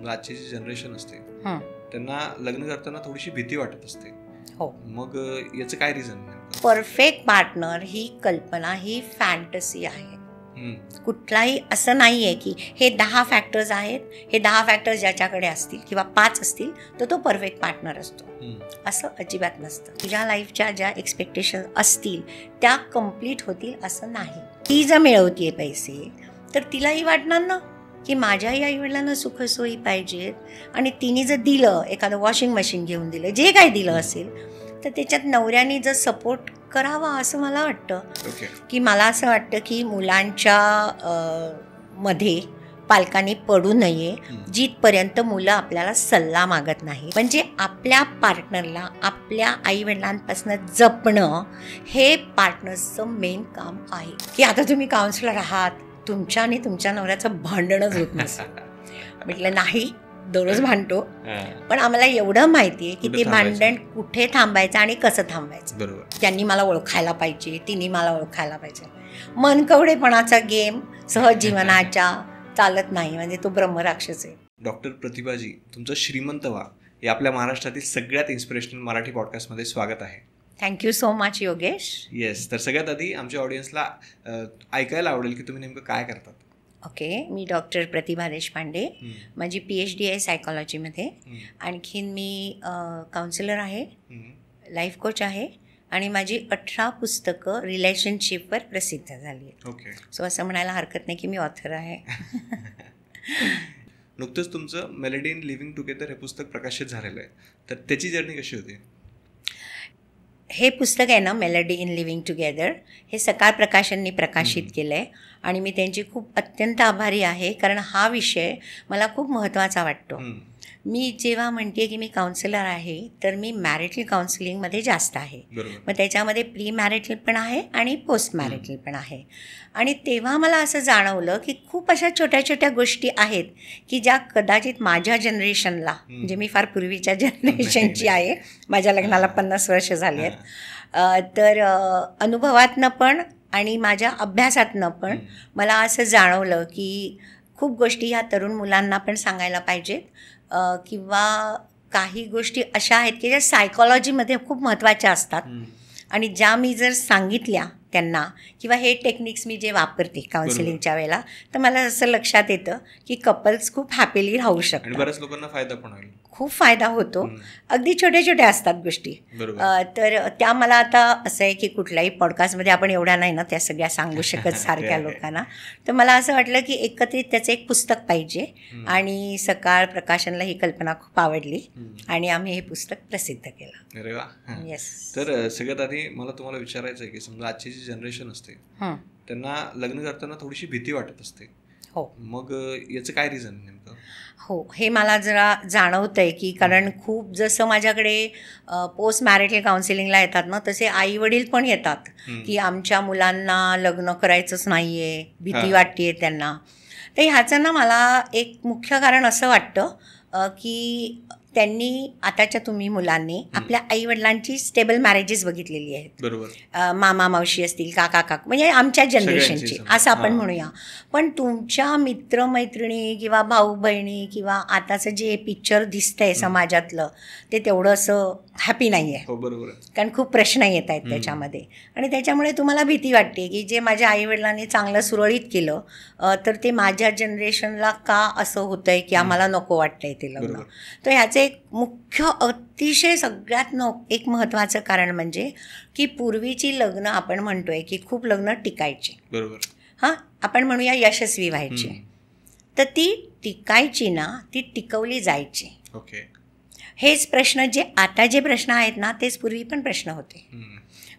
आजची जी जनरेशन असते हं. त्यांना लग्न करताना थोडीशी भीती वाटत असते. हो. मग याचं काय रिझन? परफेक्ट पार्टनर ही कल्पना ही फॅन्टसी आहे. कुठलाही असं नाही आहे की हे 10 फॅक्टर्स आहेत, हे 10 फॅक्टर्स ज्याच्याकडे असतील किंवा 5 असतील तर तो परफेक्ट पार्टनर असतो. असं अजिबात नसतं. तुझ्या लाईफच्या ज्या एक्सपेक्टेशन असतील त्या कम्प्लीट होतील असं नाही. ती जर मिळवतीये पैसे तर तिलाही वाटणार ना की माझ्याही आईवडिलांना सुखसोयी पाहिजेत आणि तिने जर दिलं, एखादं वॉशिंग मशीन घेऊन दिलं, जे काही दिलं असेल तर त्याच्यात नवऱ्याने जर सपोर्ट करावा असं मला वाटतं. की मला असं वाटतं की मुलांच्या मध्ये पालकांनी पडू नये जिथपर्यंत मुलं आपल्याला सल्ला मागत नाही. म्हणजे आपल्या पार्टनरला आपल्या आईवडिलांपासून जपणं हे पार्टनर्सचं मेन काम आहे. की आता तुम्ही काउन्सिलर आहात, तुमच्या आणि तुमच्या नवऱ्याचं भांडणच होत नसेल. म्हटलं नाही, दररोज भांडतो, पण आम्हाला एवढं माहिती आहे की ते भांडण कुठे थांबायचं आणि कसं थांबायचं. त्यांनी मला ओळखायला पाहिजे, तिने मला ओळखायला पाहिजे. मनकवडेपणाचा गेम सहज जीवनाच्या चालत नाही, म्हणजे तो ब्रह्मराक्षस आहे. डॉक्टर प्रतिभाजी, तुमचं श्रीमंत व्हा या आपल्या महाराष्ट्रातील सगळ्यात इन्स्पिरेशनल मराठी पॉडकास्टमध्ये स्वागत आहे. Thank you so much Yogesh. Yes, तर सगळ्यात आधी आमच्या ऑडियन्सला ऐकायला आवडेल की तुम्ही नेमकं काय करतात. ओके, मी डॉक्टर प्रतिभा देशपांडे. माझी PhD आहे सायकॉलॉजीमध्ये. आणखीन मी काउन्सिलर आहे, लाईफ कोच आहे आणि माझी 18 पुस्तकं रिलेशनशिपवर प्रसिद्ध झाली आहेत. ओके, सो असं म्हणायला हरकत नाही की मी ऑथर आहे. नुकतंच तुमचं मेलडी इन लिव्हिंग टुगेदर हे पुस्तक प्रकाशित झालेलं आहे, तर त्याची जर्नी कशी होती? हे पुस्तक आहे ना, मेलडी इन लिव्हिंग टुगेदर, हे सकाळ प्रकाशननी प्रकाशित केलं आहे आणि मी त्यांची खूप अत्यंत आभारी आहे, कारण हा विषय मला खूप महत्त्वाचा वाटतो. मी जेव्हा म्हणते की मी काउन्सिलर आहे तर मी मॅरिटल काउन्सिलिंगमध्ये जास्त आहे. मग त्याच्यामध्ये प्री मॅरिटल पण आहे आणि पोस्ट मॅरिटल पण आहे. आणि तेव्हा मला असं जाणवलं की खूप अशा छोट्या छोट्या गोष्टी आहेत की ज्या कदाचित माझ्या जनरेशनला, म्हणजे मी फार पूर्वीच्या जनरेशनची आहे, माझ्या लग्नाला 50 वर्ष झाली आहेत, तर अनुभवातनं पण आणि माझ्या अभ्यासातनं पण मला असं जाणवलं की खूप गोष्टी ह्या तरुण मुलांना पण सांगायला पाहिजेत, किंवा काही गोष्टी अशा आहेत की ज्या सायकॉलॉजीमध्ये खूप महत्त्वाच्या असतात आणि ज्या मी जर सांगितल्या त्यांना, किंवा हे टेक्निक्स मी जे वापरते काउन्सिलिंगच्या वेळेला, तर मला असं लक्षात येतं की कपल्स खूप हॅपीली राहू शकतात. बऱ्याच लोकांना फायदा पण होईल, खूप फायदा होतो. अगदी छोट्या छोट्या असतात गोष्टी. तर त्या मला आता असं आहे की कुठल्याही पॉडकास्टमध्ये आपण एवढ्या नाही ना त्या सगळ्या सांगू शकत सारख्या लोकांना. तर मला असं वाटलं की एकत्रित त्याचं एक पुस्तक पाहिजे आणि सकाळ प्रकाशनला ही कल्पना खूप आवडली आणि आम्ही हे पुस्तक प्रसिद्ध केलं. अरे वा. येस. तर सगळ्यात आधी मला तुम्हाला विचारायचं आहे की समजा आजची जी जनरेशन असते त्यांना लग्न करताना थोडीशी भीती वाटत असते. हो. मग याचं काय रिझन नेमकं? हो, हे मला जरा जाणवतं आहे की कारण खूप जसं माझ्याकडे पोस्ट मॅरिटल काउन्सिलिंगला येतात ना, तसे आई वडील पण येतात की आमच्या मुलांना लग्न करायचंच नाही आहे, भीती वाटते आहे त्यांना. तर ह्याचं ना मला एक मुख्य कारण असं वाटतं की त्यांनी आताच्या तुम्ही मुलांनी आपल्या आईवडिलांची स्टेबल मॅरेजेस बघितलेली आहेत. बरोबर. मामा मावशी असतील, काका काका, म्हणजे आमच्या जनरेशनची असं आपण म्हणूया. पण तुमच्या मित्रमैत्रिणी किंवा भाऊ बहिणी किंवा आताचं जे पिक्चर दिसतंय समाजातलं ते तेवढं असं हॅपी नाही आहे. बरोबर. कारण खूप प्रश्न येत आहेत त्याच्यामध्ये आणि त्याच्यामुळे तुम्हाला भीती वाटते की जे माझ्या आईवडिलांनी चांगलं सुरळीत केलं तर ते माझ्या जनरेशनला का असं होतं आहे की आम्हाला नको वाटतंय ते लग्न. तर ह्याचं एक मुख्य अतिशय सगळ्यात एक महत्त्वाचं कारण म्हणजे की पूर्वीची लग्न आपण म्हणतोय की खूप लग्न टिकायची. बरोबर. हां, आपण म्हणूया यशस्वी व्हायची. तर ती टिकायची ना, ती टिकवली जायची. ओके. हेच प्रश्न जे आता जे प्रश्न आहेत ना तेच पूर्वी पण प्रश्न होते.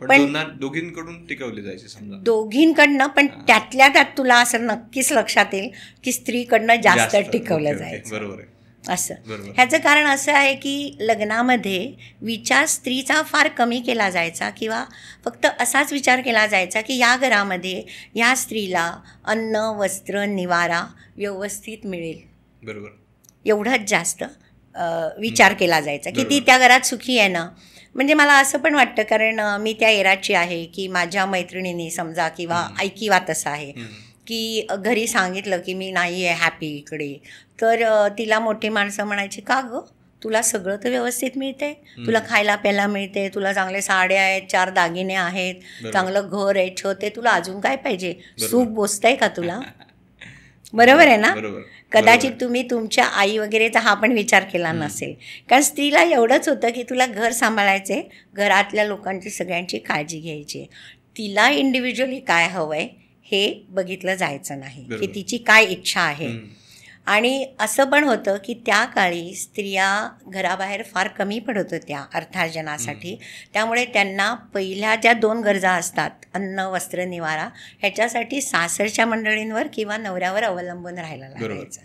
पण दोघींकडून टिकवले जायचे समजा. दोघींकडनं, पण त्यातल्या त्यात तुला असं नक्कीच लक्षात येईल की स्त्रीकडनं जास्त टिकवलं जायचं. बरोबर. असं. ह्याचं कारण असं आहे की लग्नामध्ये विचार स्त्रीचा फार कमी केला जायचा किंवा फक्त असाच विचार केला जायचा की या घरामध्ये या स्त्रीला अन्न वस्त्र निवारा व्यवस्थित मिळेल. बरोबर. एवढंच जास्त विचार केला जायचा की ती त्या घरात सुखी आहे ना. म्हणजे मला असं पण वाटतं, कारण मी त्या एराची आहे की माझ्या मैत्रिणींनी समजा किंवा ऐकिवात असं आहे की घरी सांगितलं की मी नाही आहे हॅपी इकडे, तर तिला मोठी माणसं म्हणायची का गं, तुला सगळं तर व्यवस्थित मिळते, तुला खायला प्यायला मिळते, तुला चांगले साड्या आहेत, 4 दागिने आहेत, चांगलं घर आहे, छत आहे, तुला अजून काय पाहिजे, सुख बोचतंय का तुला? बरोबर आहे ना? कदाचित तुम्ही तुमच्या आई वगैरेचा हा पण विचार केला नसेल, कारण स्त्रीला एवढंच होतं की तुला घर सांभाळायचे, घरातल्या लोकांची सगळ्यांची काळजी घ्यायची, तिला इंडिव्हिज्युअली काय हवं आहे हे बघितलं जायचं नाही, की तिची काय इच्छा आहे. आणि असं पण होतं की त्या काळी स्त्रिया घराबाहेर फार कमी पडत होत्या अर्थार्जनासाठी, त्यामुळे त्यांना पहिल्या ज्या 2 गरजा असतात, अन्न वस्त्र निवारा, ह्याच्यासाठी सासरच्या मंडळींवर किंवा नवऱ्यावर अवलंबून राहायला लागायचं.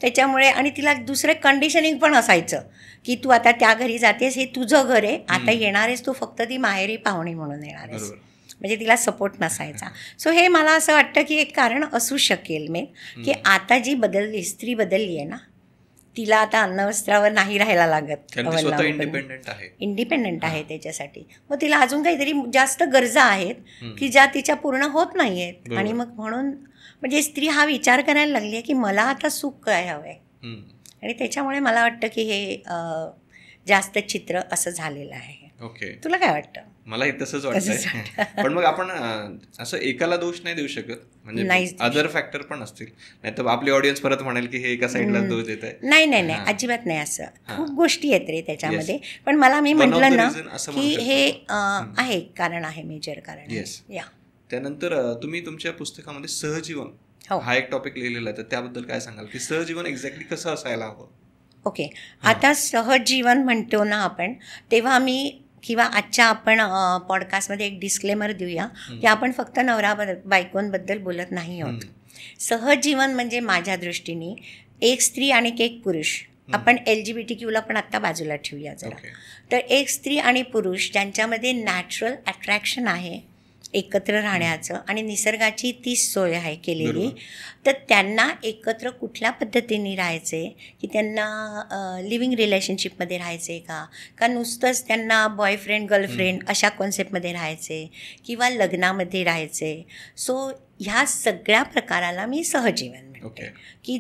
त्याच्यामुळे आणि तिला दुसरं कंडिशनिंग पण असायचं की तू आता त्या घरी जातेस, हे तुझं घर आहे, आता येणारेस तू फक्त ती माहेरी पाहुणी म्हणून येणारेस, म्हणजे तिला सपोर्ट नसायचा. सो हे मला असं वाटतं की एक कारण असू शकेल मेन, की आता जी स्त्री बदलली आहे ना, तिला आता अन्नवस्त्रावर नाही राहायला लागत, इंडिपेंडंट आहे त्याच्यासाठी. मग तिला अजून काहीतरी जास्त गरजा आहेत की ज्या तिच्या पूर्ण होत नाही आहेत, आणि मग म्हणून म्हणजे स्त्री हा विचार करायला लागली आहे की मला आता सुख काय हवं आहे, आणि त्याच्यामुळे मला वाटतं की हे जास्त चित्र असं झालेलं आहे. ओके, तुला काय वाटतं? मलाही तसंच वाटतंय. पण मग आपण असं एकाला दोष नाही देऊ शकत, म्हणजे अदर फॅक्टर पण असतील, नाही तर आपली ऑडियन्स परत म्हणेल की हे एका साईडला दोष देत आहे. नाही, अजिबात नाही, असं खूप गोष्टी आहेत रे त्याच्यामध्ये. पण मला मी म्हटलं ना की हे आहे कारण आहे, मेजर कारण. या त्यानंतर तुम्ही तुमच्या पुस्तकामध्ये सहजीवन हा एक टॉपिक लिहिलेला आहे, तर त्याबद्दल काय सांगाल की सहजीवन एक्झॅक्टली कसं असायला हवं? ओके, आता सहजीवन म्हणतो ना आपण, तेव्हा मी किंवा आजच्या आपण पॉडकास्टमध्ये एक डिस्क्लेमर देऊया की आपण फक्त नवरा बायकोंबद्दल बोलत नाही आहोत. सहजीवन म्हणजे माझ्या दृष्टीने एक स्त्री आणि एक पुरुष, आपण LGBTQ पण आत्ता बाजूला ठेवूया जरा, तर एक स्त्री आणि पुरुष ज्यांच्यामध्ये नॅचरल अट्रॅक्शन आहे एकत्र राहण्याचं आणि निसर्गाची ती सोय आहे केलेली, तर त्यांना एकत्र कुठल्या पद्धतीने राहायचे, की त्यांना लिव्हिंग रिलेशनशिपमध्ये राहायचे का नुसतंच त्यांना बॉयफ्रेंड गर्लफ्रेंड अशा कॉन्सेप्टमध्ये राहायचे, किंवा लग्नामध्ये राहायचे. सो ह्या सगळ्या प्रकाराला मी सहजीवन म्हणते, की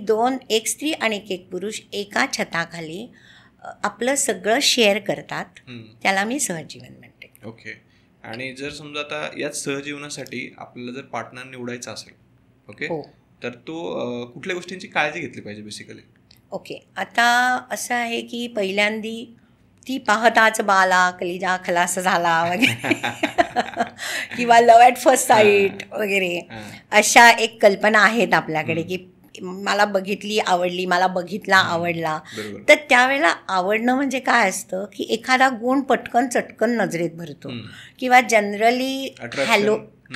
एक स्त्री आणि एक पुरुष एका छताखाली आपलं सगळं शेअर करतात, त्याला मी सहजीवन म्हणते. ओके, आणि जर समजा आता याच सहजीवनासाठी आपल्याला जर पार्टनर निवडायचा असेल, ओके, तर तो कुठल्या गोष्टींची काळजी घेतली पाहिजे बेसिकली? ओके, आता असं आहे की पहिल्यांदी ती पाहताच बाला कलिजा खलास झाला वगैरे किंवा लव्ह ॲट फर्स्ट साईट वगैरे अशा एक कल्पना आहेत आपल्याकडे, की मला बघितली आवडली, मला बघितला आवडला. तर त्यावेळेला आवडणं म्हणजे काय असतं की एखादा गुण पटकन चटकन नजरेत भरतो, किंवा जनरली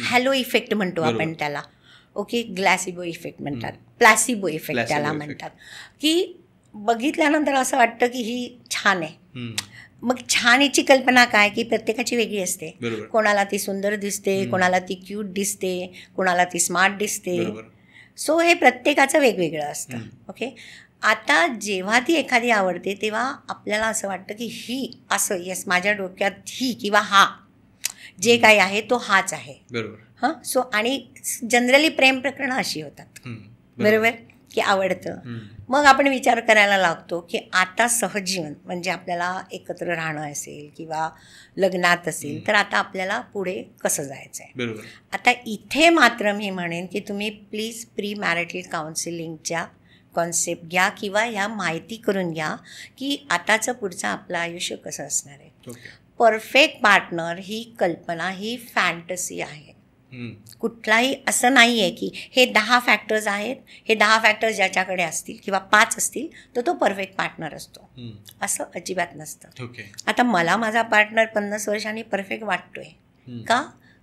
हॅलो इफेक्ट म्हणतो आपण त्याला. ओके, ग्लॅसिबो इफेक्ट म्हणतात, प्लॅसिबो इफेक्ट त्याला म्हणतात, की बघितल्यानंतर असं वाटतं की ही छान आहे. मग छान याची कल्पना काय की प्रत्येकाची वेगळी असते. कोणाला ती सुंदर दिसते, कोणाला ती क्यूट दिसते, कोणाला ती स्मार्ट दिसते. सो हे प्रत्येकाचं वेगवेगळं असतं. ओके, आता जेव्हा ती एखादी आवडते तेव्हा आपल्याला असं वाटतं की ही असं, येस माझ्या डोक्यात ही किंवा हा जे काही आहे तो हाच आहे. हां, सो आणि जनरली प्रेम प्रकरणं अशी होतात, बरोबर, की आवडतं. मग आपण विचार करायला लागतो की आता सहजीवन म्हणजे आपल्याला एकत्र राहणं असेल किंवा लग्नात असेल, तर आता आपल्याला पुढे कसं जायचं आहे. आता इथे मात्र मी म्हणेन की तुम्ही प्लीज प्री मॅरिटल काउन्सिलिंगच्या कॉन्सेप्ट घ्या, किंवा ह्या माहिती करून घ्या की आताचं पुढचं आपलं आयुष्य कसं असणार आहे. परफेक्ट पार्टनर ही कल्पना ही फॅन्टसी आहे. कुठलाही असं नाही आहे की हे 10 फॅक्टर्स आहेत, हे 10 फॅक्टर्स ज्याच्याकडे असतील किंवा 5 असतील तर तो परफेक्ट पार्टनर असतो, असं अजिबात नसतं. आता मला माझा पार्टनर 50 वर्षांनी परफेक्ट वाटतोय का,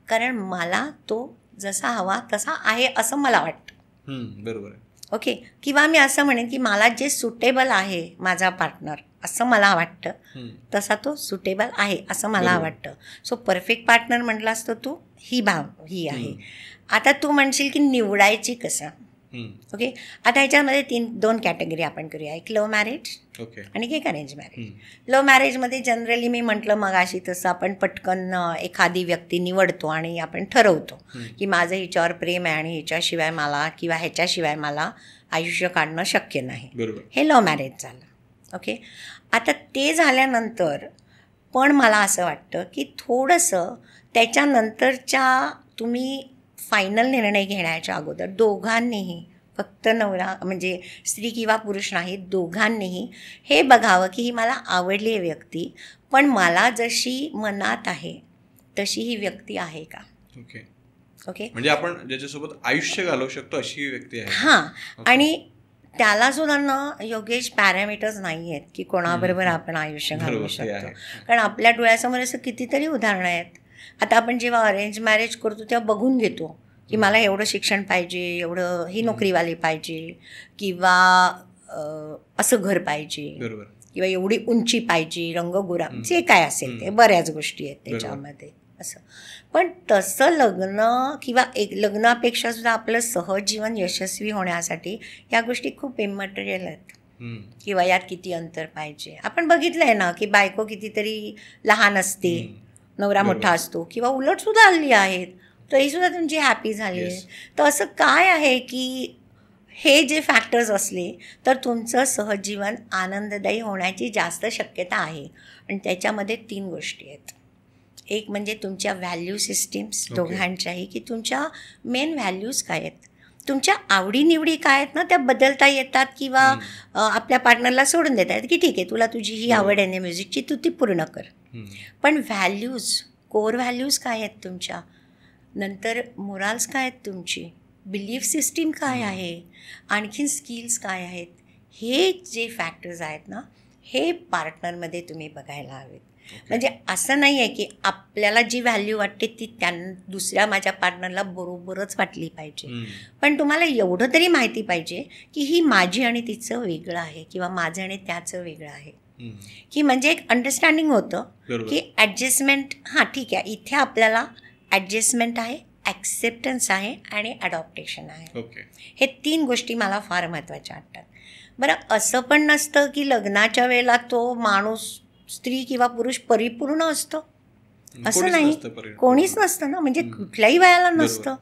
कारण मला तो जसा हवा तसा आहे असं मला वाटतं. बरोबर. ओके, किंवा मी असं म्हणेन की मला जे सुटेबल आहे माझा पार्टनर असं मला वाटतं, तसा तो सुटेबल आहे असं मला वाटतं. सो परफेक्ट पार्टनर म्हटलास तर तू ही आहे. आता तू म्हणशील की निवडायची कसं, ओके. आता ह्याच्यामध्ये दोन कॅटेगरी आपण करूया, एक लव्ह मॅरेज आणि एक अरेंज मॅरेज. लव्ह मॅरेजमध्ये जनरली मी म्हटलं मगाशी तसं आपण पटकन एखादी व्यक्ती निवडतो आणि आपण ठरवतो की माझं हिच्यावर प्रेम आहे आणि हिच्याशिवाय मला किंवा ह्याच्याशिवाय मला आयुष्य काढणं शक्य नाही. हे लव्ह मॅरेज झालं. ओके. आता ते झाल्यानंतर पण मला असं वाटतं की थोडंसं त्याच्यानंतरच्या तुम्ही फायनल निर्णय घेण्याच्या अगोदर दोघांनीही, फक्त नवरा म्हणजे स्त्री किंवा पुरुष नाही, दोघांनीही हे बघावं की ही मला आवडली आहे व्यक्ती, पण मला जशी मनात आहे तशी ही व्यक्ती आहे का. ओके. म्हणजे आपण ज्याच्यासोबत आयुष्य घालवू शकतो अशी व्यक्ती आहे. हां. आणि त्याला सुद्धा ना योगेश पॅरामीटर्स नाही आहेत की कोणाबरोबर आपण आयुष्य घालवू शकतो. कारण आपल्या डोळ्यासमोर असं कितीतरी उदाहरणं आहेत. आता आपण जेव्हा अरेंज मॅरेज करतो तेव्हा बघून घेतो की मला एवढं शिक्षण पाहिजे, एवढं ही नोकरीवाली पाहिजे, किंवा असं घर पाहिजे, किंवा एवढी उंची पाहिजे, रंगगोरा, जे काय असेल ते बऱ्याच गोष्टी आहेत त्याच्यामध्ये असं. पण तसं लग्न किंवा एक लग्नापेक्षा सुद्धा आपलं सहज जीवन यशस्वी होण्यासाठी या गोष्टी खूप इमटेरियल आहेत. किंवा यात किती अंतर पाहिजे. आपण बघितलं आहे ना की बायको कितीतरी लहान असते, नवरा मोठा असतो, किंवा उलट सुद्धा हल्ली आहेत, तरीसुद्धा तुमची हॅपी झाली आहे. तर असं काय आहे की हे जे फॅक्टर्स असले तर तुमचं सहज जीवन आनंददायी होण्याची जास्त शक्यता आहे. आणि त्याच्यामध्ये 3 गोष्टी आहेत. एक म्हणजे तुमच्या व्हॅल्यू सिस्टीम्स दोघांच्याही, की तुमच्या मेन व्हॅल्यूज काय आहेत, तुमच्या आवडीनिवडी काय आहेत ना त्या बदलता येतात, किंवा आपल्या पार्टनरला सोडून देता येतात की ठीक आहे तुला तुझी ही आवड आहे ना म्युझिकची, तू ती पूर्ण कर. पण व्हॅल्यूज, कोर व्हॅल्यूज काय आहेत तुमच्या, नंतर मोराल्स काय आहेत तुमची, बिलीफ सिस्टीम काय आहे, आणखीन स्किल्स काय आहेत, हे जे फॅक्टर्स आहेत ना हे पार्टनरमध्ये तुम्ही बघायला हवेत. म्हणजे असं नाही आहे की आपल्याला जी व्हॅल्यू वाटते ती दुसऱ्या माझ्या पार्टनरला बरोबरच वाटली पाहिजे, पण तुम्हाला एवढं तरी माहिती पाहिजे की ही माझी आणि तिचं वेगळं आहे, किंवा माझं आणि त्याचं वेगळं आहे, की म्हणजे एक अंडरस्टँडिंग होतं की ॲडजस्टमेंट, हां ठीक आहे इथे आपल्याला ॲडजस्टमेंट आहे, ॲक्सेप्टन्स आहे आणि ॲडॉप्टेशन आहे. हे 3 गोष्टी मला फार महत्त्वाच्या वाटतात. बरं, असं पण नसतं की लग्नाच्या वेळेला तो माणूस, स्त्री किंवा पुरुष परिपूर्ण असतो, असं नाही, कोणीच नसतं ना, म्हणजे कुठल्याही वयाला नसतं.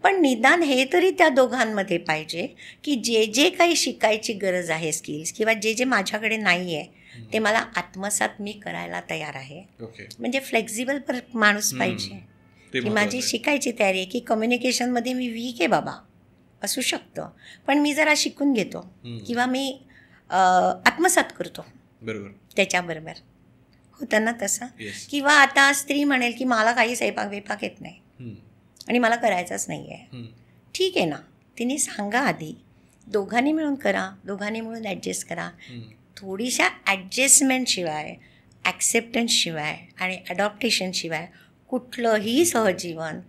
पण निदान हे तरी त्या दोघांमध्ये पाहिजे की जे जे काही शिकायची गरज आहे स्किल्स, किंवा जे जे माझ्याकडे नाही आहे ते मला आत्मसात मी करायला तयार आहे. म्हणजे फ्लेक्झिबल माणूस पाहिजे, की माझी शिकायची तयारी आहे, की कम्युनिकेशनमध्ये मी वीक आहे बाबा, असू शकतं, पण मी जरा शिकून घेतो किंवा मी आत्मसात करतो त्याच्याबरोबर. होतं ना तसं. किंवा आता स्त्री म्हणेल की मला काही स्वयंपाक येत नाही आणि मला करायचंच नाही आहे. ठीक आहे ना, तिने सांगा आधी, दोघांनी मिळून करा, दोघांनी मिळून ॲडजस्ट करा. थोडीशा ॲडजस्टमेंटशिवाय, ॲक्सेप्टन्सशिवाय आणि ॲडॉप्टेशनशिवाय कुठलंही सहजीवन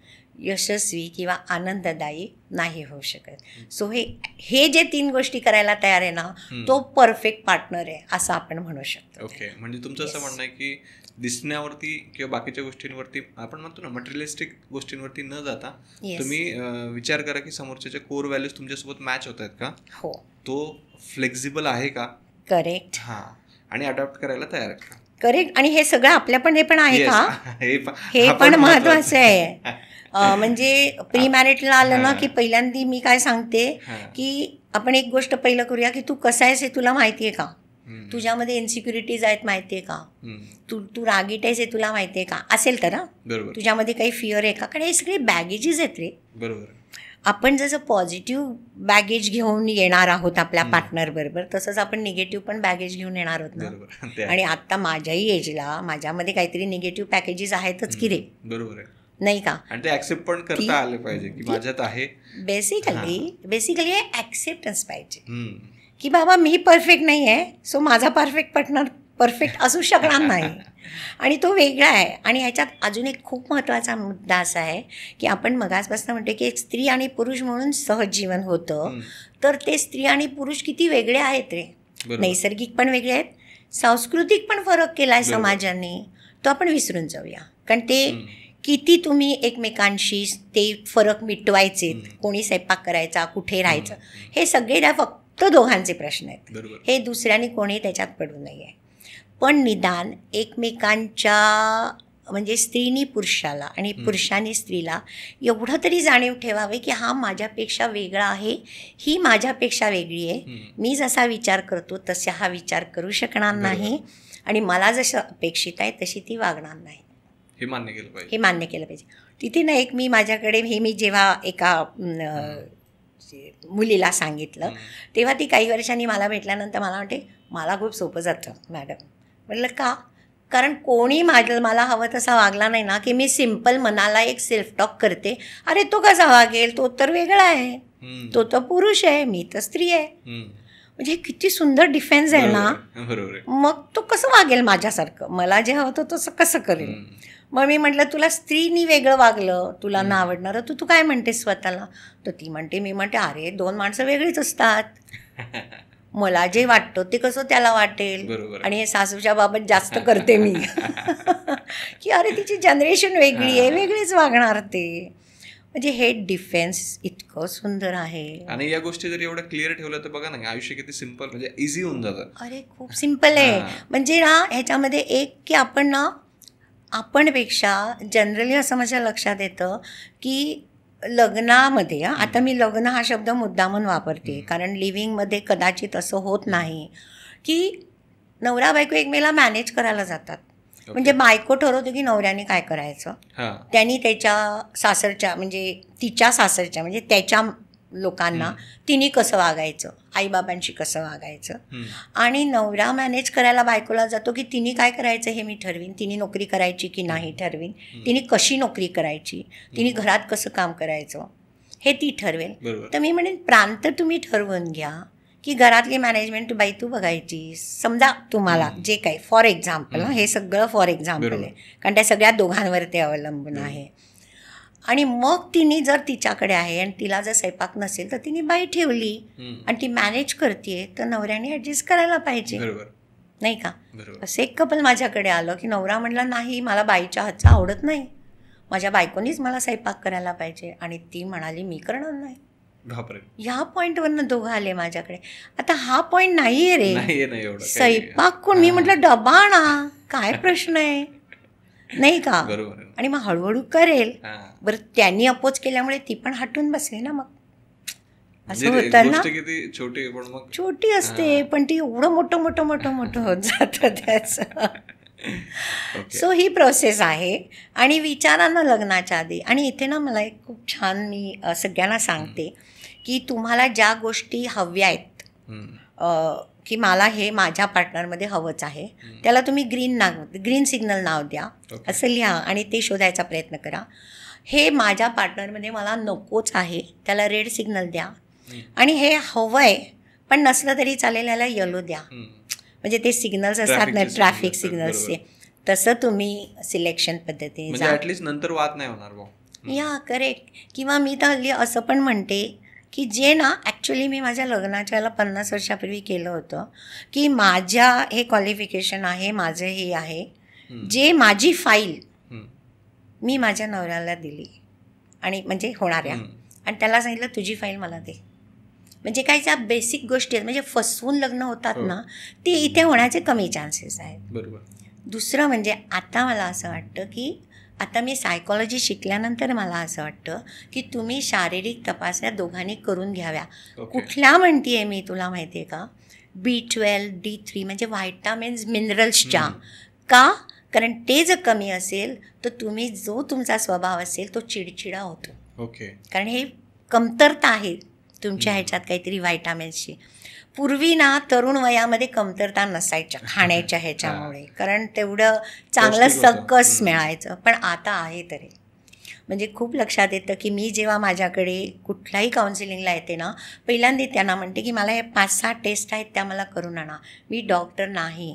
यशस्वी किंवा आनंददायी नाही होऊ शकत. सो हे जे 3 गोष्टी करायला तयार आहे ना तो परफेक्ट पार्टनर आहे असं आपण म्हणू शकतो. ओके. म्हणजे तुमचं असं म्हणणं आहे की दिसण्यावरती किंवा बाकीच्या गोष्टींवरती, आपण म्हणतो ना मटेरियलिस्टिक गोष्टींवरती न जाता तुम्ही विचार करा की समोरच्या कोर व्हॅल्यूज तुमच्यासोबत मॅच होत आहेत का, हो, तो फ्लेक्झिबल आहे का, करेक्ट, हां, आणि अडॉप्ट करायला तयार आहे का, करेक्ट. आणि हे सगळं आपल्या पण हे पण आहे का, हे पण महत्वाचं आहे. म्हणजे प्री मॅरिटला आलं ना की पहिल्यांदा मी काय सांगते की आपण एक गोष्ट पहिलं करूया की तू कसा आहेस हे तुला माहिती आहे का, तुझ्यामध्ये इन्सिक्युरिटीज आहेत माहिती आहे का, तू रागीट आहेस हे तुला माहिती आहे का, असेल तर तुझ्यामध्ये काही फिअर आहे का, कारण हे सगळे बॅगेजेस आहेत रे. बरोबर. आपण जसं पॉझिटिव्ह बॅगेज घेऊन येणार आहोत आपल्या पार्टनर बरोबर, तसंच आपण निगेटिव्ह पण बॅगेज घेऊन येणार आहोत ना. आणि आता माझ्याही एजला माझ्यामध्ये काहीतरी निगेटिव्ह पॅकेजेस आहेतच की रे. बरोबर आहे, नाही का, आणि ते ऍक्सेप्ट पण करता आले पाहिजे की माझ्यात आहे. बेसिकली हे ऍक्सेप्टन्स पाहिजे की बाबा मी परफेक्ट नाही आहे, सो माझा परफेक्ट पार्टनर परफेक्ट असू शकणार नाही आणि तो वेगळा आहे. आणि ह्याच्यात अजून एक खूप महत्त्वाचा मुद्दा असा आहे की आपण मगाचपासून म्हणतो की एक स्त्री आणि पुरुष म्हणून सहज जीवन होतं, तर ते स्त्री आणि पुरुष किती वेगळे आहेत रे. नैसर्गिक पण वेगळे आहेत, सांस्कृतिक पण फरक केला आहे समाजाने, तो आपण विसरून जाऊया. कारण ते किती तुम्ही एकमेकांशी ते फरक मिटवायचे, कोणी स्वयंपाक करायचा, कुठे राहायचं, हे सगळे त्या फक्त दोघांचे प्रश्न आहेत. हे दुसऱ्याने कोणी त्याच्यात पडू नये. पण निदान एकमेकांच्या म्हणजे स्त्रीनी पुरुषाला आणि पुरुषाने स्त्रीला एवढं तरी जाणीव ठेवावे की हा माझ्यापेक्षा वेगळा आहे, ही माझ्यापेक्षा वेगळी आहे, मी जसा विचार करतो तसा हा विचार करू शकणार नाही आणि मला जसं अपेक्षित आहे तशी ती वागणार नाही. हे मान्य केलं पाहिजे. हे मान्य केलं पाहिजे. तिथे ना एक माझ्याकडे मी जेव्हा एका मुलीला सांगितलं तेव्हा ती काही वर्षांनी मला भेटल्यानंतर मला वाटते मला खूप सोपं जातं मॅडम. म्हटलं का? कारण कोणी मला हवं तसा वागला नाही ना की मी सिम्पल मनाला एक सेल्फ टॉक करते, अरे तो कसा वागेल, तो तर वेगळा आहे, तो तर पुरुष आहे, मी तर स्त्री आहे. म्हणजे किती सुंदर डिफेन्स आहे ना. मग तो कसं वागेल माझ्यासारखं, मला जे हवं होतं तसं कसं करेल. मग मी म्हटलं तुला स्त्रीनी वेगळं वागलं, तुला न आवडणारं, तू काय म्हणतेस स्वतःला? तर ती म्हणते, मी म्हणते अरे 2 माणसं वेगळीच असतात, मला जे वाटतं ते कसं त्याला वाटेल. आणि हे सासूच्या बाबत जास्त करते मी की अरे तिची जनरेशन वेगळी आहे, वेगळीच वागणार ते. म्हणजे हे डिफेन्स इतकं सुंदर आहे. आणि या गोष्टी जर एवढं क्लिअर ठेवलं तर बघा ना आयुष्य किती सिम्पल म्हणजे इझी होऊन जातं. अरे खूप सिम्पल आहे. म्हणजे ना ह्याच्यामध्ये एक की आपण ना आपणपेक्षा जनरली असं माझ्या लक्षात येतं की लग्नामध्ये, आता मी लग्न हा शब्द मुद्दामून वापरते कारण लिव्हिंगमध्ये कदाचित असं होत नाही की नवरा बायको एकमेकाला मॅनेज करायला जातात. म्हणजे बायको ठरवते की नवऱ्याने काय करायचं, त्यांनी त्याच्या सासरच्या म्हणजे तिच्या सासरच्या म्हणजे त्याच्या लोकांना तिने कसं वागायचं, आईबाबांशी कसं वागायचं. आणि नवरा मॅनेज करायला बायकोला जातो की तिने काय करायचं हे मी ठरवीन, तिने नोकरी करायची की नाही ठरवीन, तिने कशी नोकरी करायची, तिने घरात कसं काम करायचं हे ती ठरवेल. तर मी म्हणेन प्रांत तुम्ही ठरवून घ्या की घरातली मॅनेजमेंट बाई तू बघायची. समजा तुम्हाला जे काही फॉर एक्झाम्पल, हे सगळं फॉर एक्झाम्पल आहे कारण त्या सगळ्या दोघांवर ते अवलंबून आहे. आणि मग तिने जर तिच्याकडे आहे आणि तिला जर स्वयंपाक नसेल तर तिने बाई ठेवली आणि ती मॅनेज करते तर नवऱ्याने ॲडजस्ट करायला पाहिजे, नाही का? असं एक कपल माझ्याकडे आलं की नवरा म्हणला नाही मला बाईच्या हातचं आवडत नाही, माझ्या बायकोनीच मला स्वयंपाक करायला पाहिजे. आणि ती म्हणाली मी करणार नाही. ह्या पॉईंटवरनं दोघं आले माझ्याकडे. आता हा पॉईंट नाहीये रे, स्वयंपाक कोण? मी म्हटलं डबा आणा, काय प्रश्न आहे, नाही का? आणि मग हळूहळू करेल. बरं त्यांनी अपोज केल्यामुळे ती पण हटून बसली ना. मग असं होतं ना, छोटी असते पण ती एवढं मोठं मोठं मोठं मोठं होत जातं त्याचं. सो ही प्रोसेस आहे. आणि विचारांना लग्नाच्या आधी. आणि इथे ना मला एक खूप छान मी सगळ्यांना सांगते की तुम्हाला ज्या गोष्टी हव्या आहेत की मला हे माझ्या पार्टनरमध्ये हवंच आहे, त्याला तुम्ही ग्रीन सिग्नल नाव द्या, असं लिहा आणि ते शोधायचा प्रयत्न करा. हे माझ्या पार्टनरमध्ये मला नकोच आहे, त्याला रेड सिग्नल द्या. आणि हे हवं आहे पण नसलं तरी चालेल, याला येलो द्या. म्हणजे ते सिग्नल्स असतात ना ट्रॅफिक सिग्नल्सचे, तसं तुम्ही सिलेक्शन पद्धतीने जा. नंतर वाद नाही होणार. या करेक्ट. किंवा मी तर हल्ली असं पण म्हणते की जे ना ॲक्च्युली मी माझ्या लग्नाच्या वेळेला 50 वर्षापूर्वी केलं होतं की माझ्या हे क्वालिफिकेशन आहे, माझं हे आहे, जे माझी फाईल मी माझ्या नवऱ्याला दिली आणि म्हणजे होणाऱ्या, आणि त्याला सांगितलं तुझी फाईल मला दे. म्हणजे काय ज्या बेसिक गोष्टी आहेत म्हणजे फसवून लग्न होतात ना, ते इथे होण्याचे कमी चान्सेस आहेत. बरोबर. दुसरं म्हणजे आता मला असं वाटतं की आता मी सायकॉलॉजी शिकल्यानंतर मला असं वाटतं की तुम्ही शारीरिक तपासण्या दोघांनी करून घ्याव्या. कुठल्या म्हणते मी तुला माहिती आहे का? B12, D3 म्हणजे व्हायटामिन्स मिनरल्सच्या. का? कारण ते जर कमी असेल तर तुम्ही जो तुमचा स्वभाव असेल तो चिडचिडा होतो. कारण हे कमतरता आहे तुमच्या ह्याच्यात काहीतरी व्हायटामिन्सची. पूर्वी ना तरुण वयामध्ये कमतरता नसायच्या खाण्याच्या ह्याच्यामुळे, कारण तेवढं चांगलं सकस मिळायचं. पण आता आहे तरी. म्हणजे खूप लक्षात येतं की मी जेव्हा माझ्याकडे कुठल्याही काउन्सिलिंगला येते ना, पहिल्यांदा त्यांना म्हणते की मला हे 5-6 टेस्ट आहेत त्या मला करून आणा. मी डॉक्टर नाही.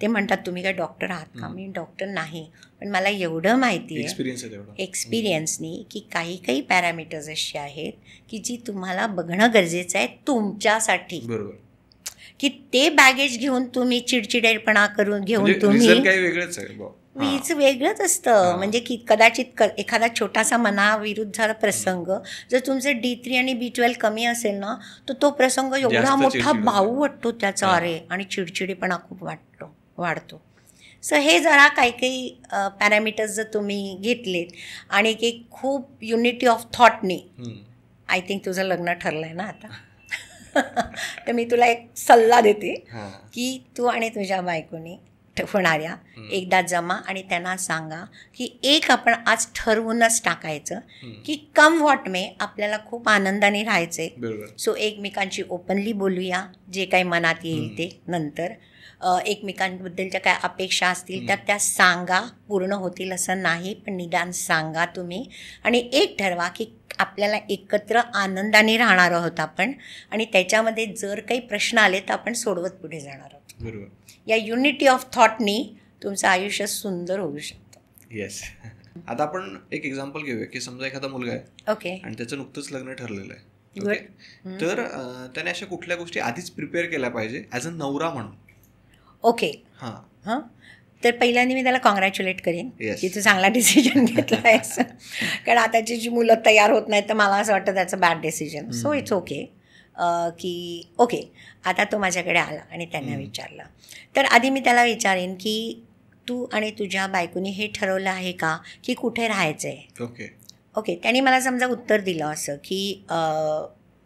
ते म्हणतात तुम्ही काय डॉक्टर आहात का? मी डॉक्टर नाही, पण मला एवढं माहिती आहे एक्सपिरियन्सनी की काही काही पॅरामीटर्स अशी आहेत की जी तुम्हाला बघणं गरजेचं आहे तुमच्यासाठी. की ते बॅगेज घेऊन तुम्ही चिडचिडेपणा करून घेऊन म्हणजे तुम्ही result काही वेगळंच आहे बुवा. वीज वेगळंच असतं. म्हणजे की कदाचित एखादा छोटासा मनाविरुद्ध प्रसंग जर तुमचं D3 आणि B12 कमी असेल ना, तर तो प्रसंग एवढा जास्त मोठा चिडचिड भाऊ वाटतो त्याचा, अरे, आणि चिडचिडेपणा खूप वाढतो. सो हे जरा काही काही पॅरामीटर्स जर तुम्ही घेतलेत आणि की खूप युनिटी ऑफ थॉटनी, आय थिंक तुझं लग्न ठरलं आहे ना आता, तर मी तुला एक सल्ला देते की तू आणि तुझ्या बायकोनी होणाऱ्या एकदा जमा आणि त्यांना सांगा की एक आपण आज ठरवूनच टाकायचं की कम व्हॉट मे आपल्याला खूप आनंदाने राहायचे. सो एकमेकांची ओपनली बोलूया, जे काही मनात येईल ते. नंतर एकमेकांबद्दलच्या काय अपेक्षा असतील त्या सांगा. पूर्ण होतील असं नाही, पण निदान सांगा तुम्ही. आणि एक ठरवा की आपल्याला एकत्र आनंदाने राहणार आहोत आपण, आणि त्याच्यामध्ये जर काही प्रश्न आले तर आपण सोडवत पुढे जाणार आहोत. बरोबर. या युनिटी ऑफ थॉटनी तुमचं आयुष्य सुंदर होऊ शकतं. येस. आता आपण एक एक्झाम्पल घेऊया की समजा एखादा मुलगा आहे, ओके, आणि त्याचं नुकतंच लग्न ठरलेलं आहे. ओके, तर त्याने अशा कुठल्या गोष्टी आधीच प्रिपेअर केल्या पाहिजे ॲज अ नवरा म्हणून. ओके, हां. तर पहिल्यांदा मी त्याला कॉंग्रॅच्युलेट करेन की तू चांगला डिसिजन घेतला आहेस. कारण आताची जी मुलं तयार होत नाहीत तर मला असं वाटतं त्याचं bad decision. So it's okay की ओके, आता तो माझ्याकडे आला आणि त्यांना विचारलं, तर आधी मी त्याला विचारेन की तू आणि तुझ्या बायकोनी हे ठरवलं आहे का की कुठे राहायचं आहे. ओके, त्यांनी मला समजा उत्तर दिलं असं की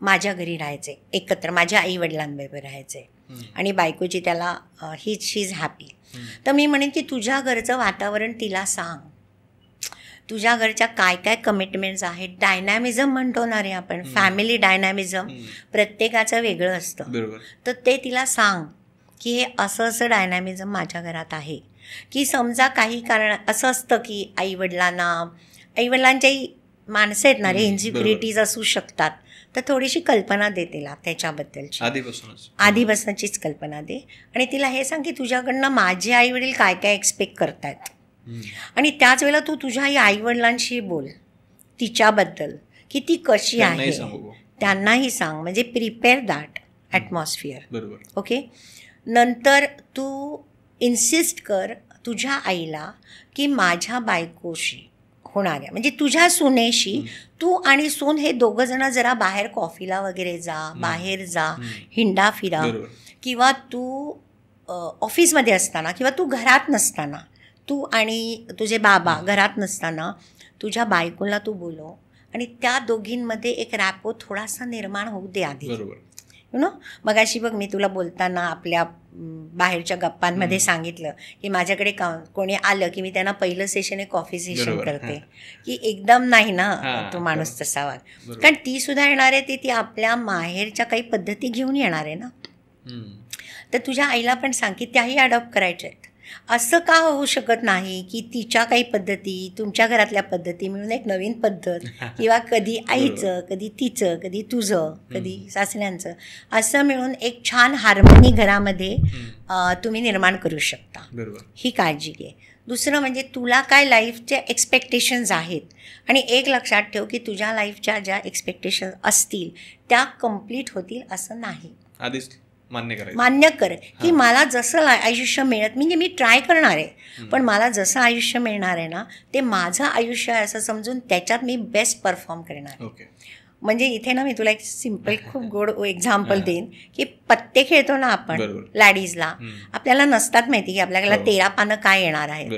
माझ्या घरी राहायचं आहे, एकत्र माझ्या आईवडिलांबरोबर राहायचं आहे, आणि बायकोची त्याला शी इज हॅपी. तर मी म्हणेन की तुझ्या घरचं वातावरण तिला सांग, तुझ्या घरच्या काय काय कमिटमेंट्स आहेत. डायनॅमिझम म्हणतो ना रे आपण, फॅमिली डायनॅमिझम प्रत्येकाचं वेगळं असतं. तर ते तिला सांग की हे असं असं डायनॅमिझम माझ्या घरात आहे. की समजा काही कारण असं असतं की आईवडिलांच्याही माणसं आहेत ना रे, इन्सिक्युरिटीज असू शकतात, तर थोडीशी कल्पना दे तिला त्याच्याबद्दलची, आधीपासूनचीच कल्पना दे. आणि तिला हे सांग की तुझ्याकडनं माझे आईवडील काय काय एक्सपेक्ट करतायत, आणि त्याच वेळेला तू तुझ्या आईवडिलांशी बोल तिच्याबद्दल की ती कशी आहे, त्यांनाही सांग. म्हणजे प्रिपेअर दॅट ॲटमॉस्फिअर. ओके, नंतर तू इन्सिस्ट कर तुझ्या आईला की माझ्या बायकोशी होणाऱ्या, म्हणजे तुझ्या सुनेशी तू आणि सून हे दोघं जण जरा बाहेर कॉफीला वगैरे जा, बाहेर जा, हिंडा फिरा. किंवा तू ऑफिसमध्ये असताना किंवा तू घरात नसताना, तू आणि तुझे बाबा घरात नसताना तुझ्या बायकोला तू बोलव, आणि त्या दोघींमध्ये एक रॅपो थोडासा निर्माण होऊ दे आधी. यु नो, मगाशी बघ मी तुला बोलताना आपल्या बाहेरच्या गप्पांमध्ये सांगितलं की माझ्याकडे कोणी आलं की मी त्यांना पहिलं सेशन एक कॉफी सेशन करते, की एकदम नाही ना तो माणूस तसा वाग. कारण ती सुद्धा येणार आहे, ती आपल्या माहेरच्या काही पद्धती घेऊन येणार आहे ना. तर तुझ्या आईला पण सांग की त्याही अडॉप्ट करायच्या आहेत. असं का होऊ शकत नाही की तिच्या काही पद्धती तुमच्या घरातल्या पद्धती मिळून एक नवीन पद्धत, किंवा कधी आईचं, कधी तिचं, कधी तुझं, कधी सासऱ्यांचं, असं मिळून एक छान हार्मोनी घरामध्ये तुम्ही निर्माण करू शकता. ही काळजी घे. दुसरं म्हणजे तुला काय लाईफचे एक्सपेक्टेशन्स आहेत, आणि एक लक्षात ठेव की तुझ्या लाईफच्या ज्या एक्सपेक्टेशन्स असतील त्या कम्प्लीट होतील असं नाही. आधीच मान्य कर की मला जसं आयुष्य मिळत, म्हणजे मी ट्राय करणार आहे, पण मला जसं आयुष्य मिळणार आहे ना ते माझं आयुष्य आहे असं समजून त्याच्यात मी बेस्ट परफॉर्म करणार. म्हणजे इथे ना मी तुला एक सिम्पल खूप गोड एक्झाम्पल देईन की पत्ते खेळतो ना आपण लॅडीजला, आपल्याला नसतात माहिती की आपल्याला 13 पानं काय येणार आहे,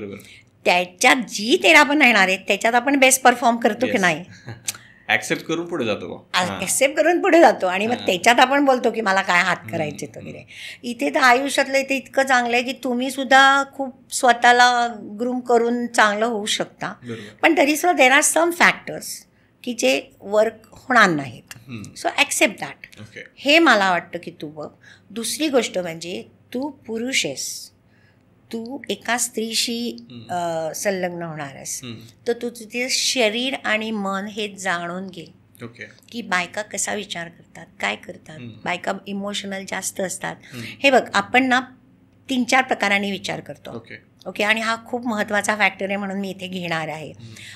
त्याच्यात जी 13 पानं येणार आहेत त्याच्यात आपण बेस्ट परफॉर्म करतो की नाही, ऍक्सेप्ट करून पुढे जातो आणि मग त्याच्यात आपण बोलतो की मला काय हात करायचे वगैरे. इथे तर आयुष्यातलं इथे इतकं चांगलं आहे की तुम्ही सुद्धा खूप स्वतःला ग्रूम करून चांगलं होऊ शकता, पण तरी सुद्धा देर आर सम फॅक्टर्स की जे वर्क होणार नाहीत. So accept that. हे मला वाटतं की तू बघ. दुसरी गोष्ट म्हणजे तू पुरुष आहेस, तू एका स्त्रीशी संलग्न होणार आहेस, तर तू तुझे शरीर आणि मन हे जाणून घे की बायका कसा विचार करतात, काय करतात. बायका इमोशनल जास्त असतात. हे बघ, आपण ना 3-4 प्रकारांनी विचार करतो. ओके, आणि हा खूप महत्त्वाचा फॅक्टर आहे म्हणून मी इथे घेणार आहे.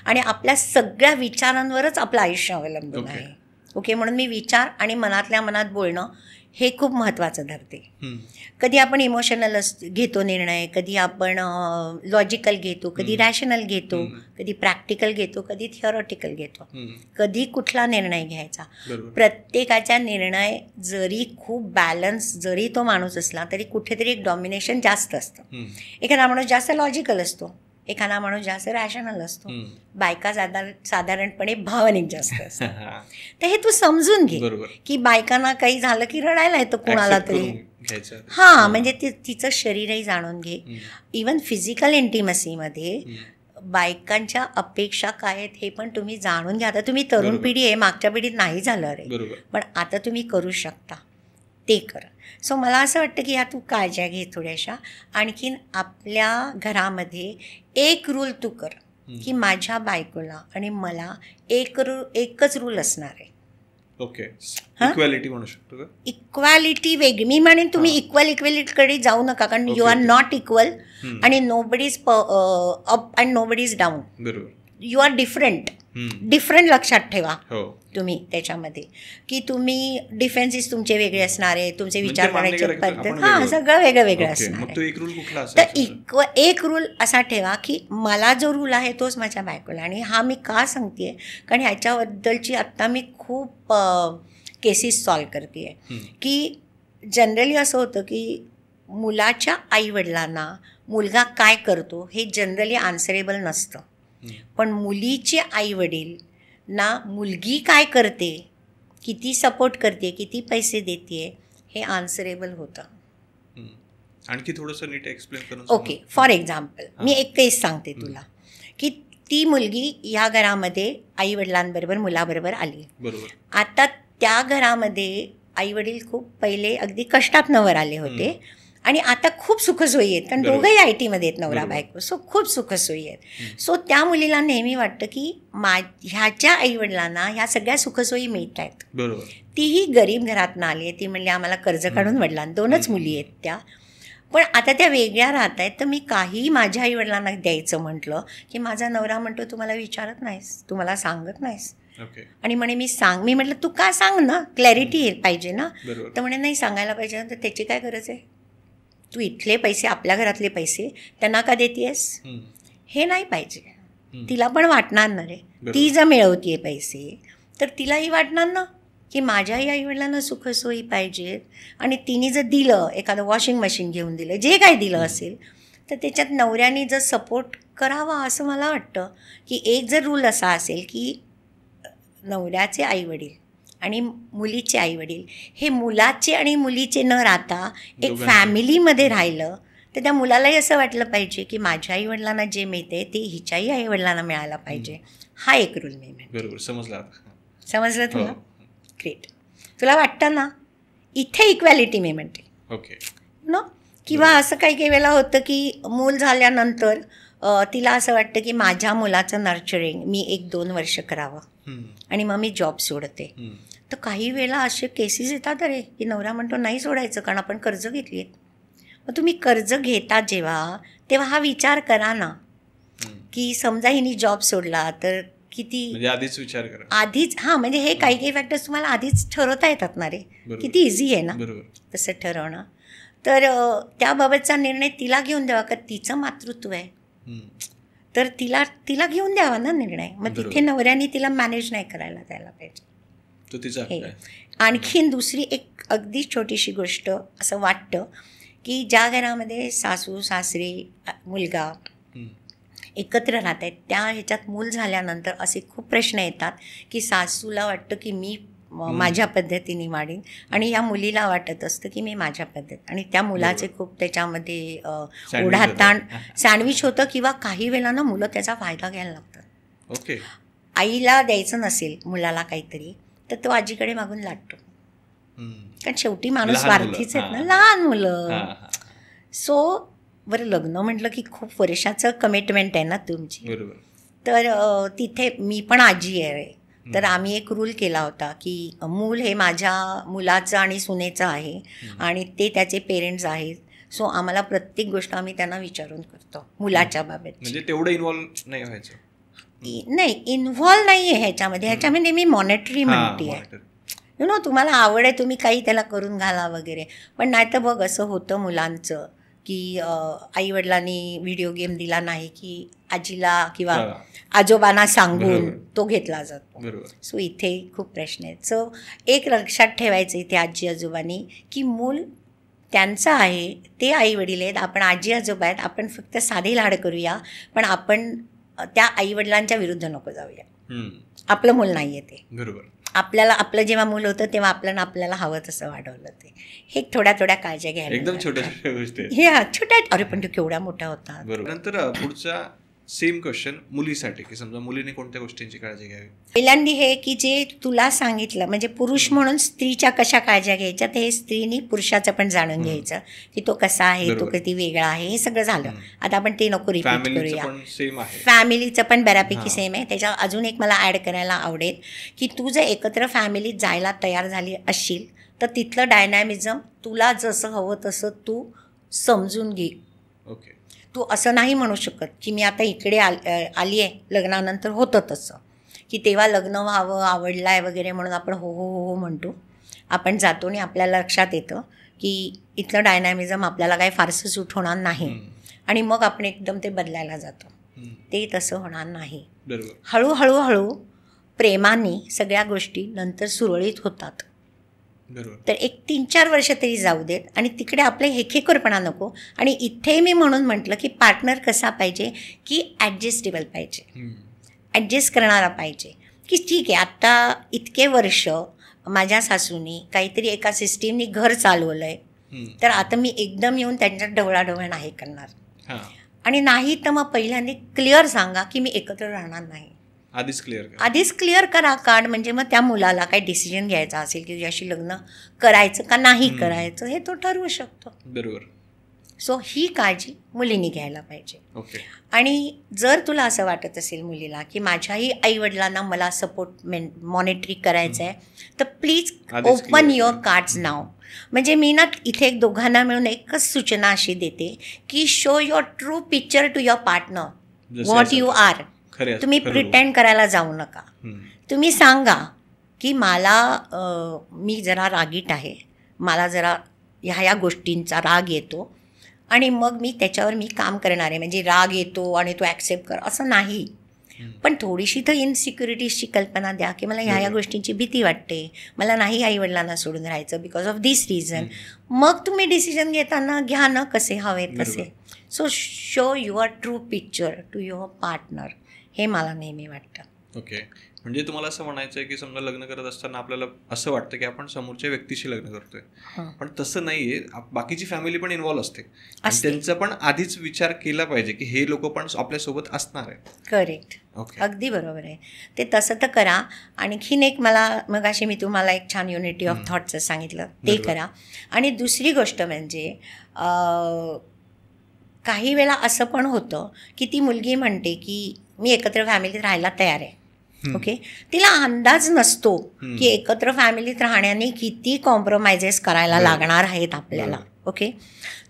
आणि आपल्या सगळ्या विचारांवरच आपलं आयुष्य अवलंबून आहे. ओके, म्हणून मी विचार आणि मनातल्या मनात बोलणं हे खूप महत्त्वाचं ठरते. कधी आपण इमोशनल घेतो निर्णय, कधी आपण लॉजिकल घेतो, कधी रॅशनल घेतो, कधी प्रॅक्टिकल घेतो, कधी थिअरॉटिकल घेतो, कधी कुठला निर्णय घ्यायचा. प्रत्येकाचा निर्णय जरी खूप बॅलन्स जरी तो माणूस असला तरी कुठेतरी एक डॉमिनेशन जास्त असतं. एखादा माणूस जास्त लॉजिकल असतो, एखादा माणूस जास्त रॅशनल असतो, बायका साधारणपणे भावनिक जास्त असतात. तर हे तू समजून घे की बायकांना काही झालं की रडायला येतं कोणाला तरी. हां, म्हणजे तिचं शरीरही जाणून घे. इवन फिजिकल इंटिमसीमध्ये बायकांच्या अपेक्षा काय आहेत हे पण तुम्ही जाणून घ्या. आता तुम्ही तरुण पिढी आहे, मागच्या पिढीत नाही झालं रे, पण आता तुम्ही करू शकता ते करा. सो मला असं वाटतं की ह्या तू काळज्या घे थोड्याशा. आणखीन आपल्या घरामध्ये एक रूल तू कर की माझ्या बायकोला आणि मला एकच रूल असणार आहे. ओके, इक्वॅलिटी म्हणू शकतो का? इक्वॅलिटी वेगळी. मी म्हणेन तुम्ही इक्वॅलिटीकडे जाऊ नका, कारण यू आर नॉट इक्वल आणि nobody is up and nobody is down. बरोबर, यू आर डिफरंट. लक्षात ठेवा तुम्ही त्याच्यामध्ये की तुम्ही डिफेन्सेस तुमचे वेगळे असणार आहे, तुमचे विचार करण्याची पद्धत सगळं वेगळं वेगळं असणार आहे. तर एक रूल असा ठेवा की मला जो रूल आहे तोच माझ्या बायकोला. आणि हा मी का सांगते कारण ह्याच्याबद्दलची आत्ता मी खूप केसेस सॉल्व करते आहे की जनरली असं होतं की मुलाच्या आईवडिलांना मुलगा काय करतो हे जनरली आन्सरेबल नसतं, पण मुलीचे आईवडील ना मुलगी काय करते, किती सपोर्ट करते, किती पैसे देते हे आन्सरेबल होतं. आणखी थोडंसं नीट एक्सप्लेन करून. ओके, फॉर एक्झाम्पल मी एक केस सांगते तुला की ती मुलगी ह्या घरामध्ये आईवडिलांबरोबर मुलाबरोबर आली. बरोबर. आता त्या घरामध्ये आईवडील खूप पहिले अगदी कष्टात वर आले होते आणि आता खूप सुखसोयी आहेत, कारण दोघंही IT मध्ये आहेत नवरा बायको. सो खूप सुखसोयी आहेत. सो त्या मुलीला नेहमी वाटतं की ह्याच्या आईवडिलांना ह्या सगळ्या सुखसोयी मिळत आहेत. बरोबर. तीही गरीब घरातनं आली आहे. ती म्हणली आम्हाला कर्ज काढून वडिलांना, 2च मुली आहेत त्या, पण आता त्या वेगळ्या राहत आहेत. तर मी काही माझ्या आईवडिलांना द्यायचं म्हटलं की माझा नवरा म्हणतो तू मला विचारत नाहीस, तू मला सांगत नाहीस. आणि म्हणे मी म्हटलं तू का सांग ना, क्लॅरिटी पाहिजे ना. तर म्हणे नाही सांगायला पाहिजे ना. तर त्याची काय गरज आहे, तू इथले पैसे आपल्या घरातले पैसे त्यांना का देतेस, हे नाही पाहिजे. तिला पण वाटणार ना रे, ती जर मिळवतीये पैसे तर तिलाही वाटणार ना की माझ्याही आईवडिलांना सुखसोयी पाहिजेत. आणि तिने जर दिलं, एखादं वॉशिंग मशीन घेऊन दिलं, जे काय दिलं असेल, तर त्याच्यात नवऱ्याने जर सपोर्ट करावा असं मला वाटतं. की एक जर रूल असा असेल की नवऱ्याचे आईवडील आणि मुलीचे आईवडील हे मुलाचे आणि मुलीचे न राहता एक फॅमिलीमध्ये राहिलं, तर त्या मुलालाही असं वाटलं पाहिजे की माझ्या आईवडिलांना जे मिळते ते हिच्याही आईवडिलांना मिळायला पाहिजे. हा एक रूल मी म्हणते. बरोबर, समजलं तुला? ग्रेट. तुला वाटतं ना इथे इक्वॅलिटी मी म्हणते. Okay no. किंवा असं काही काही वेळेला होतं की मूल झाल्यानंतर तिला असं वाटतं की माझ्या मुलाचं नर्चरिंग मी 1-2 वर्ष करावं आणि मग मी जॉब सोडते. तर काही वेळेला असे केसेस येतात अरे की नवरा म्हणतो नाही सोडायचं कारण आपण कर्ज घेतली आहेत. मग तुम्ही कर्ज घेता जेव्हा तेव्हा हा विचार करा ना की समजा हिने जॉब सोडला तर किती, म्हणजे आधीच विचार करा आधीच. हां, म्हणजे हे काही काही फॅक्टर्स तुम्हाला आधीच ठरवता येतात ना रे. किती इझी आहे ना तसं ठरवणं. तर त्याबाबतचा निर्णय तिला घेऊन द्यावा का तिचं मातृत्व आहे तर तिला घेऊन द्यावा ना निर्णय. मग तिथे नवऱ्याने तिला मॅनेज नाही करायला द्यायला पाहिजे. आणखीन दुसरी एक अगदी छोटीशी गोष्ट असं वाटतं की ज्या घरामध्ये सासू सासरे मुलगा एकत्र राहत आहेत त्या ह्याच्यात मूल झाल्यानंतर असे खूप प्रश्न येतात की सासूला वाटतं की मी माझ्या पद्धतीने वाढीन आणि या मुलीला वाटत असतं की मी माझ्या पद्धत, आणि त्या मुलाचे खूप त्याच्यामध्ये ओढाताण सँडविच होतं. किंवा काही वेळेला ना मुलं त्याचा फायदा घ्यायला लागतात. आईला द्यायचं नसेल मुलाला काहीतरी तर तो आजीकडे मागून लाटतो, कारण शेवटी माणूस स्वार्थीच आहेत ना, लहान मुलं. सो बरं लग्न म्हटलं की खूप वर्षाचं कमिटमेंट आहे ना तुमची. तर तिथे मी पण आजी आहे, तर आम्ही एक रूल केला होता की मूल हे माझ्या मुलाचं आणि सुनेचं आहे आणि ते त्याचे पेरेंट्स आहेत. सो आम्हाला प्रत्येक गोष्ट आम्ही त्यांना विचारून करतो मुलाच्या बाबत. म्हणजे तेवढं इन्व्हॉल्व नाही व्हायचं. नाही, इन्व्हॉल्व नाही आहे ह्याच्यामध्ये. ह्याच्यामध्ये मी मॉनिटरी म्हणते आहे. तुम्हाला आवड आहे, तुम्ही काही त्याला करून घाला वगैरे. पण नाही तर बघ असं होतं मुलांचं की आईवडिलांनी व्हिडिओ गेम दिला नाही की आजीला किंवा आजोबांना सांगून तो घेतला जातो. सो इथे खूप प्रश्न आहेत. सो एक लक्षात ठेवायचं इथे आजी आजोबांनी की मूल त्यांचं आहे, ते आईवडील आहेत, आपण आजी आजोबा आहेत, आपण फक्त साधे लाड करूया, पण आपण त्या आईवडिलांच्या विरुद्ध नको जाऊया. आपलं मूल नाही आहे ते. बरोबर. आपल्याला आपलं जेव्हा मूल होतं तेव्हा आपल्याला हवं तसं वाढवलं ते. हे थोड्या काळज्या घ्यायला. एकदम छोट्या छोट्या गोष्टी. हे छोट्या, अरे पण तो केवढा मोठा होता. बरोबर. नंतर पुढचा सेम क्वेश्चन मुलीसाठी, की समजा मुलीने कोणत्या गोष्टींची काळजी घ्यावी. पहिल्यांदा हे की जे तुला सांगितलं म्हणजे पुरुष म्हणून स्त्रीच्या कशा काळज्या घ्यायच्या, ते स्त्रीनी पुरुषाचं पण जाणून घ्यायचं की तो कसा आहे, तो किती वेगळा आहे, हे सगळं झालं. आता आपण ते नको रिपीट करूया. फॅमिलीचं पण बऱ्यापैकी सेम आहे. त्याच्या अजून एक मला ॲड करायला आवडेल की तू जर एकत्र फॅमिलीत जायला तयार झाली असशील तर तिथलं डायनॅमिझम तुला जसं हवं तसं तू समजून घे. ओके. तू असं नाही म्हणू शकत की मी आता इकडे आली आहे, लग्नानंतर होतं तसं की तेव्हा लग्न व्हावं, आवडलं आहे वगैरे म्हणून आपण हो हो हो हो म्हणतो. आपण जातो आणि आपल्याला लक्षात येतं की इथलं डायनॅमिझम आपल्याला काही फारसं सूट होणार नाही आणि मग आपण एकदम ते बदलायला जातो. ते तसं होणार नाही. हळूहळू प्रेमाने सगळ्या गोष्टी नंतर सुरळीत होतात. तर एक 3-4 वर्ष तरी जाऊ देत आणि तिकडे आपले हेखेखोरपणा नको. आणि इथे मी म्हणून म्हटलं की पार्टनर कसा पाहिजे की ॲडजस्टेबल पाहिजे, ॲडजस्ट करणारा पाहिजे. की ठीक आहे आता इतके वर्ष माझ्या सासूनी काहीतरी एका सिस्टीमनी घर चालवलं आहे, तर आता मी एकदम येऊन त्यांच्यात ढवळाढवळ नाही करणार. आणि नाही तर मग पहिल्यांदा क्लिअर सांगा की मी एकत्र राहणार नाही. आधीच क्लिअर करा कार्ड. म्हणजे मग त्या मुलाला काही डिसिजन घ्यायचा असेल की तुझ्याशी लग्न करायचं का नाही करायचं हे तो ठरवू शकतो. बरोबर. सो ही काळजी मुलींनी घ्यायला पाहिजे. आणि जर तुला असं वाटत असेल मुलीला की माझ्याही आईवडिलांना मला सपोर्ट मॉनिटरी करायचं आहे तर प्लीज ओपन युअर कार्ड्स नाव. म्हणजे मी ना इथे एक दोघांना मिळून एकच सूचना अशी देते की show your true picture to your partner what you are. तुम्ही प्रिटेंड करायला जाऊ नका. तुम्ही सांगा की मी जरा रागीट आहे, मला जरा ह्या गोष्टींचा राग येतो आणि मग त्याच्यावर मी काम करणार आहे. म्हणजे राग येतो आणि तो ॲक्सेप्ट कर असं नाही, पण थोडीशी तर इनसिक्युरिटीजची कल्पना द्या की मला ह्या गोष्टींची भीती वाटते, मला नाही आईवडिलांना सोडून राहायचं बिकॉज ऑफ दिस रिझन. मग तुम्ही डिसिजन घेताना घ्या ना कसे हवे तसे. So show your true picture to your partner, हे मला नेहमी वाटतं. ओके. म्हणजे तुम्हाला असं म्हणायचं आहे की समजा लग्न करत असताना आपल्याला असं वाटतं की आपण समोरच्या व्यक्तीशी लग्न करतोय, पण तसं नाहीये. बाकीची फॅमिली पण इन्व्हॉल्व्ह असते आणि त्यांचा पण आधीच विचार केला पाहिजे की हे लोक पण आपल्यासोबत असणार आहे. करेक्ट. अगदी बरोबर आहे. ते तसं तर करा. आणखीन एक मला मगाशी मी तुम्हाला एक छान युनिटी ऑफ थॉट्सचं सांगितलं ते करा. आणि दुसरी गोष्ट म्हणजे काही वेळा असं पण होतं की ती मुलगी म्हणते की मी एकत्र फॅमिलीत राहायला तयार आहे. ओके. तिला अंदाज नसतो की एकत्र फॅमिलीत राहण्याने किती कॉम्प्रोमाइजेस करायला लागणार आहेत आपल्याला. ओके.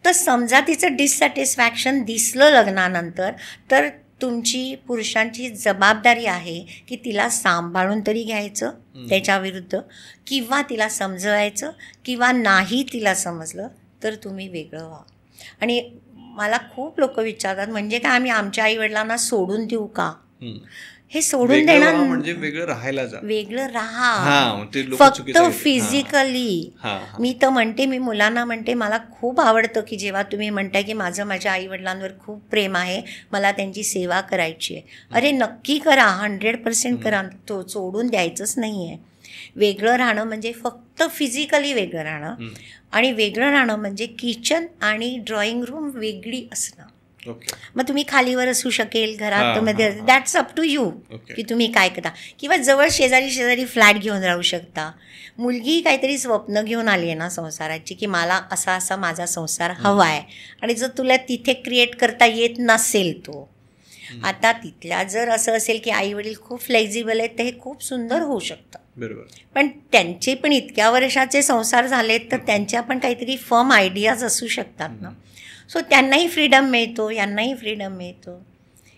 तर समजा तिचं डिससॅटिस्फॅक्शन दिसलं लग्नानंतर तर तुमची पुरुषांची जबाबदारी आहे की तिला सांभाळून तरी घ्यायचं त्याच्या विरुद्ध, किंवा तिला समजवायचं, किंवा नाही तिला समजलं तर तुम्ही वेगळं व्हा. आणि मला खूप लोक विचारतात म्हणजे काय आम्ही आमच्या आईवडिलांना सोडून देऊ का. हे सोडून देणार म्हणजे वेगळं राहायला जा, वेगळं राहा, फक्त फिजिकली. मी तर म्हणते, मी मुलांना म्हणते मला खूप आवडतं की जेव्हा तुम्ही म्हणताय की माझं माझ्या आईवडिलांवर खूप प्रेम आहे, मला त्यांची सेवा करायची आहे. अरे नक्की करा, 100% करा. तो सोडून द्यायचंच नाही आहे. वेगळं राहणं म्हणजे फक्त फिजिकली वेगळं राहणं, आणि वेगळं राहणं म्हणजे किचन आणि ड्रॉइंग रूम वेगळी असणं. मग तुम्ही खालीवर असू शकेल घरात मध्ये, दॅट्स अप टू यू की तुम्ही काय करता. किंवा जवळ शेजारी फ्लॅट घेऊन राहू शकता. मुलगी काहीतरी स्वप्न घेऊन आली आहे ना संसाराची की मला असा असा माझा संसार हवा आहे, आणि जर तुला तिथे क्रिएट करता येत नसेल तो, आता तिथल्या जर असं असेल की आई वडील खूप फ्लेक्झिबल आहेत तर हे खूप सुंदर होऊ शकतं. बरोबर. पण त्यांचे पण इतक्या वर्षाचे संसार झालेत तर त्यांच्या पण काहीतरी फर्म आयडियाज असू शकतात ना. सो त्यांनाही फ्रीडम मिळतो, यांनाही फ्रीडम मिळतो.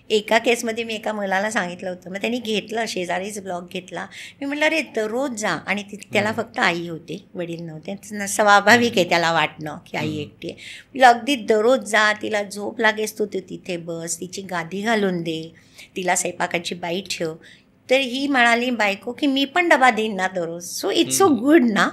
एका केसमध्ये मी एका मुलाला सांगितलं होतं, मग त्यांनी घेतलं, शेजारीच ब्लॉग घेतला. मी म्हटलं अरे दररोज जा, आणि त्याला फक्त आई होती, वडील नव्हते. स्वाभाविक आहे त्याला वाटणं की आई एकटी आहे. म्हटलं अगदी दररोज जा, तिला झोप लागेस तू तिथे बस, तिची गादी घालून दे, तिला स्वयंपाकाची बाई ठेव. तर ही म्हणाली बायको की मी पण डबा देईन ना दररोज. सो इट्स सो गुड ना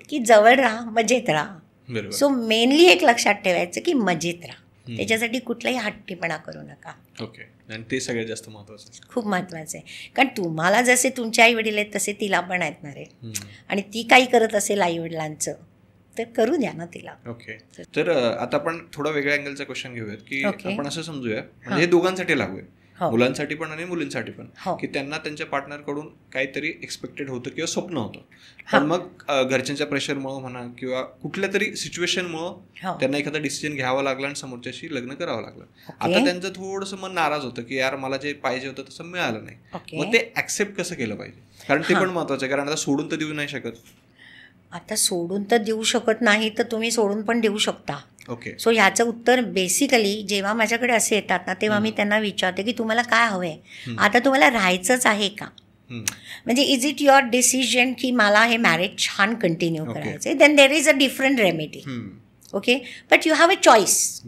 की जवळ राहा, मजेत राहा. सो मेनली एक लक्षात ठेवायचं की मजेत राहा, त्याच्यासाठी कुठलाही हट्टीपणा करू नका. ओके. आणि ते सगळ्यात जास्त महत्त्वाचं, खूप महत्त्वाचं आहे. कारण तुम्हाला जसे तुमचे आई वडील आहेत तसे तिला पण आहेत ना रे, आणि ती काही करत असेल आई वडिलांचं तर करू द्या ना तिला. ओके. तर आता आपण थोडा वेगळ्या अँगलचा क्वेश्चन घेऊयात की आपण असं समजूया, म्हणजे हे दोघांसाठी लागू आहे, मुलांसाठी पण आणि मुलींसाठी पण, की त्यांना त्यांच्या पार्टनरकडून काहीतरी एक्सपेक्टेड होतं किंवा स्वप्न होतं, पण मग घरच्यांच्या प्रेशरमुळे म्हणा किंवा कुठल्या तरी सिच्युएशनमुळे त्यांना एखादा डिसिजन घ्यावा लागला आणि समोरच्याशी लग्न करावं लागलं. आता त्यांचं थोडंसं मन नाराज होतं की यार मला जे पाहिजे होतं तसं मिळालं नाही. मग ते ऍक्सेप्ट कसं केलं पाहिजे, कारण ते पण महत्वाचं आहे, कारण आता सोडून तर देऊ नाही शकत. आता सोडून तर देऊ शकत नाही, तर तुम्ही सोडून पण देऊ शकता. ओके. सो ह्याचं उत्तर बेसिकली जेव्हा माझ्याकडे असे येतात ना, तेव्हा मी त्यांना विचारते की तुम्हाला काय हवं आहे, आता तुम्हाला राहायचंच आहे का, म्हणजे इज इट युअर डिसिजन की मला हे मॅरेज छान कंटिन्यू करायचं आहे, then there is a different remedy. Okay, but you have a choice.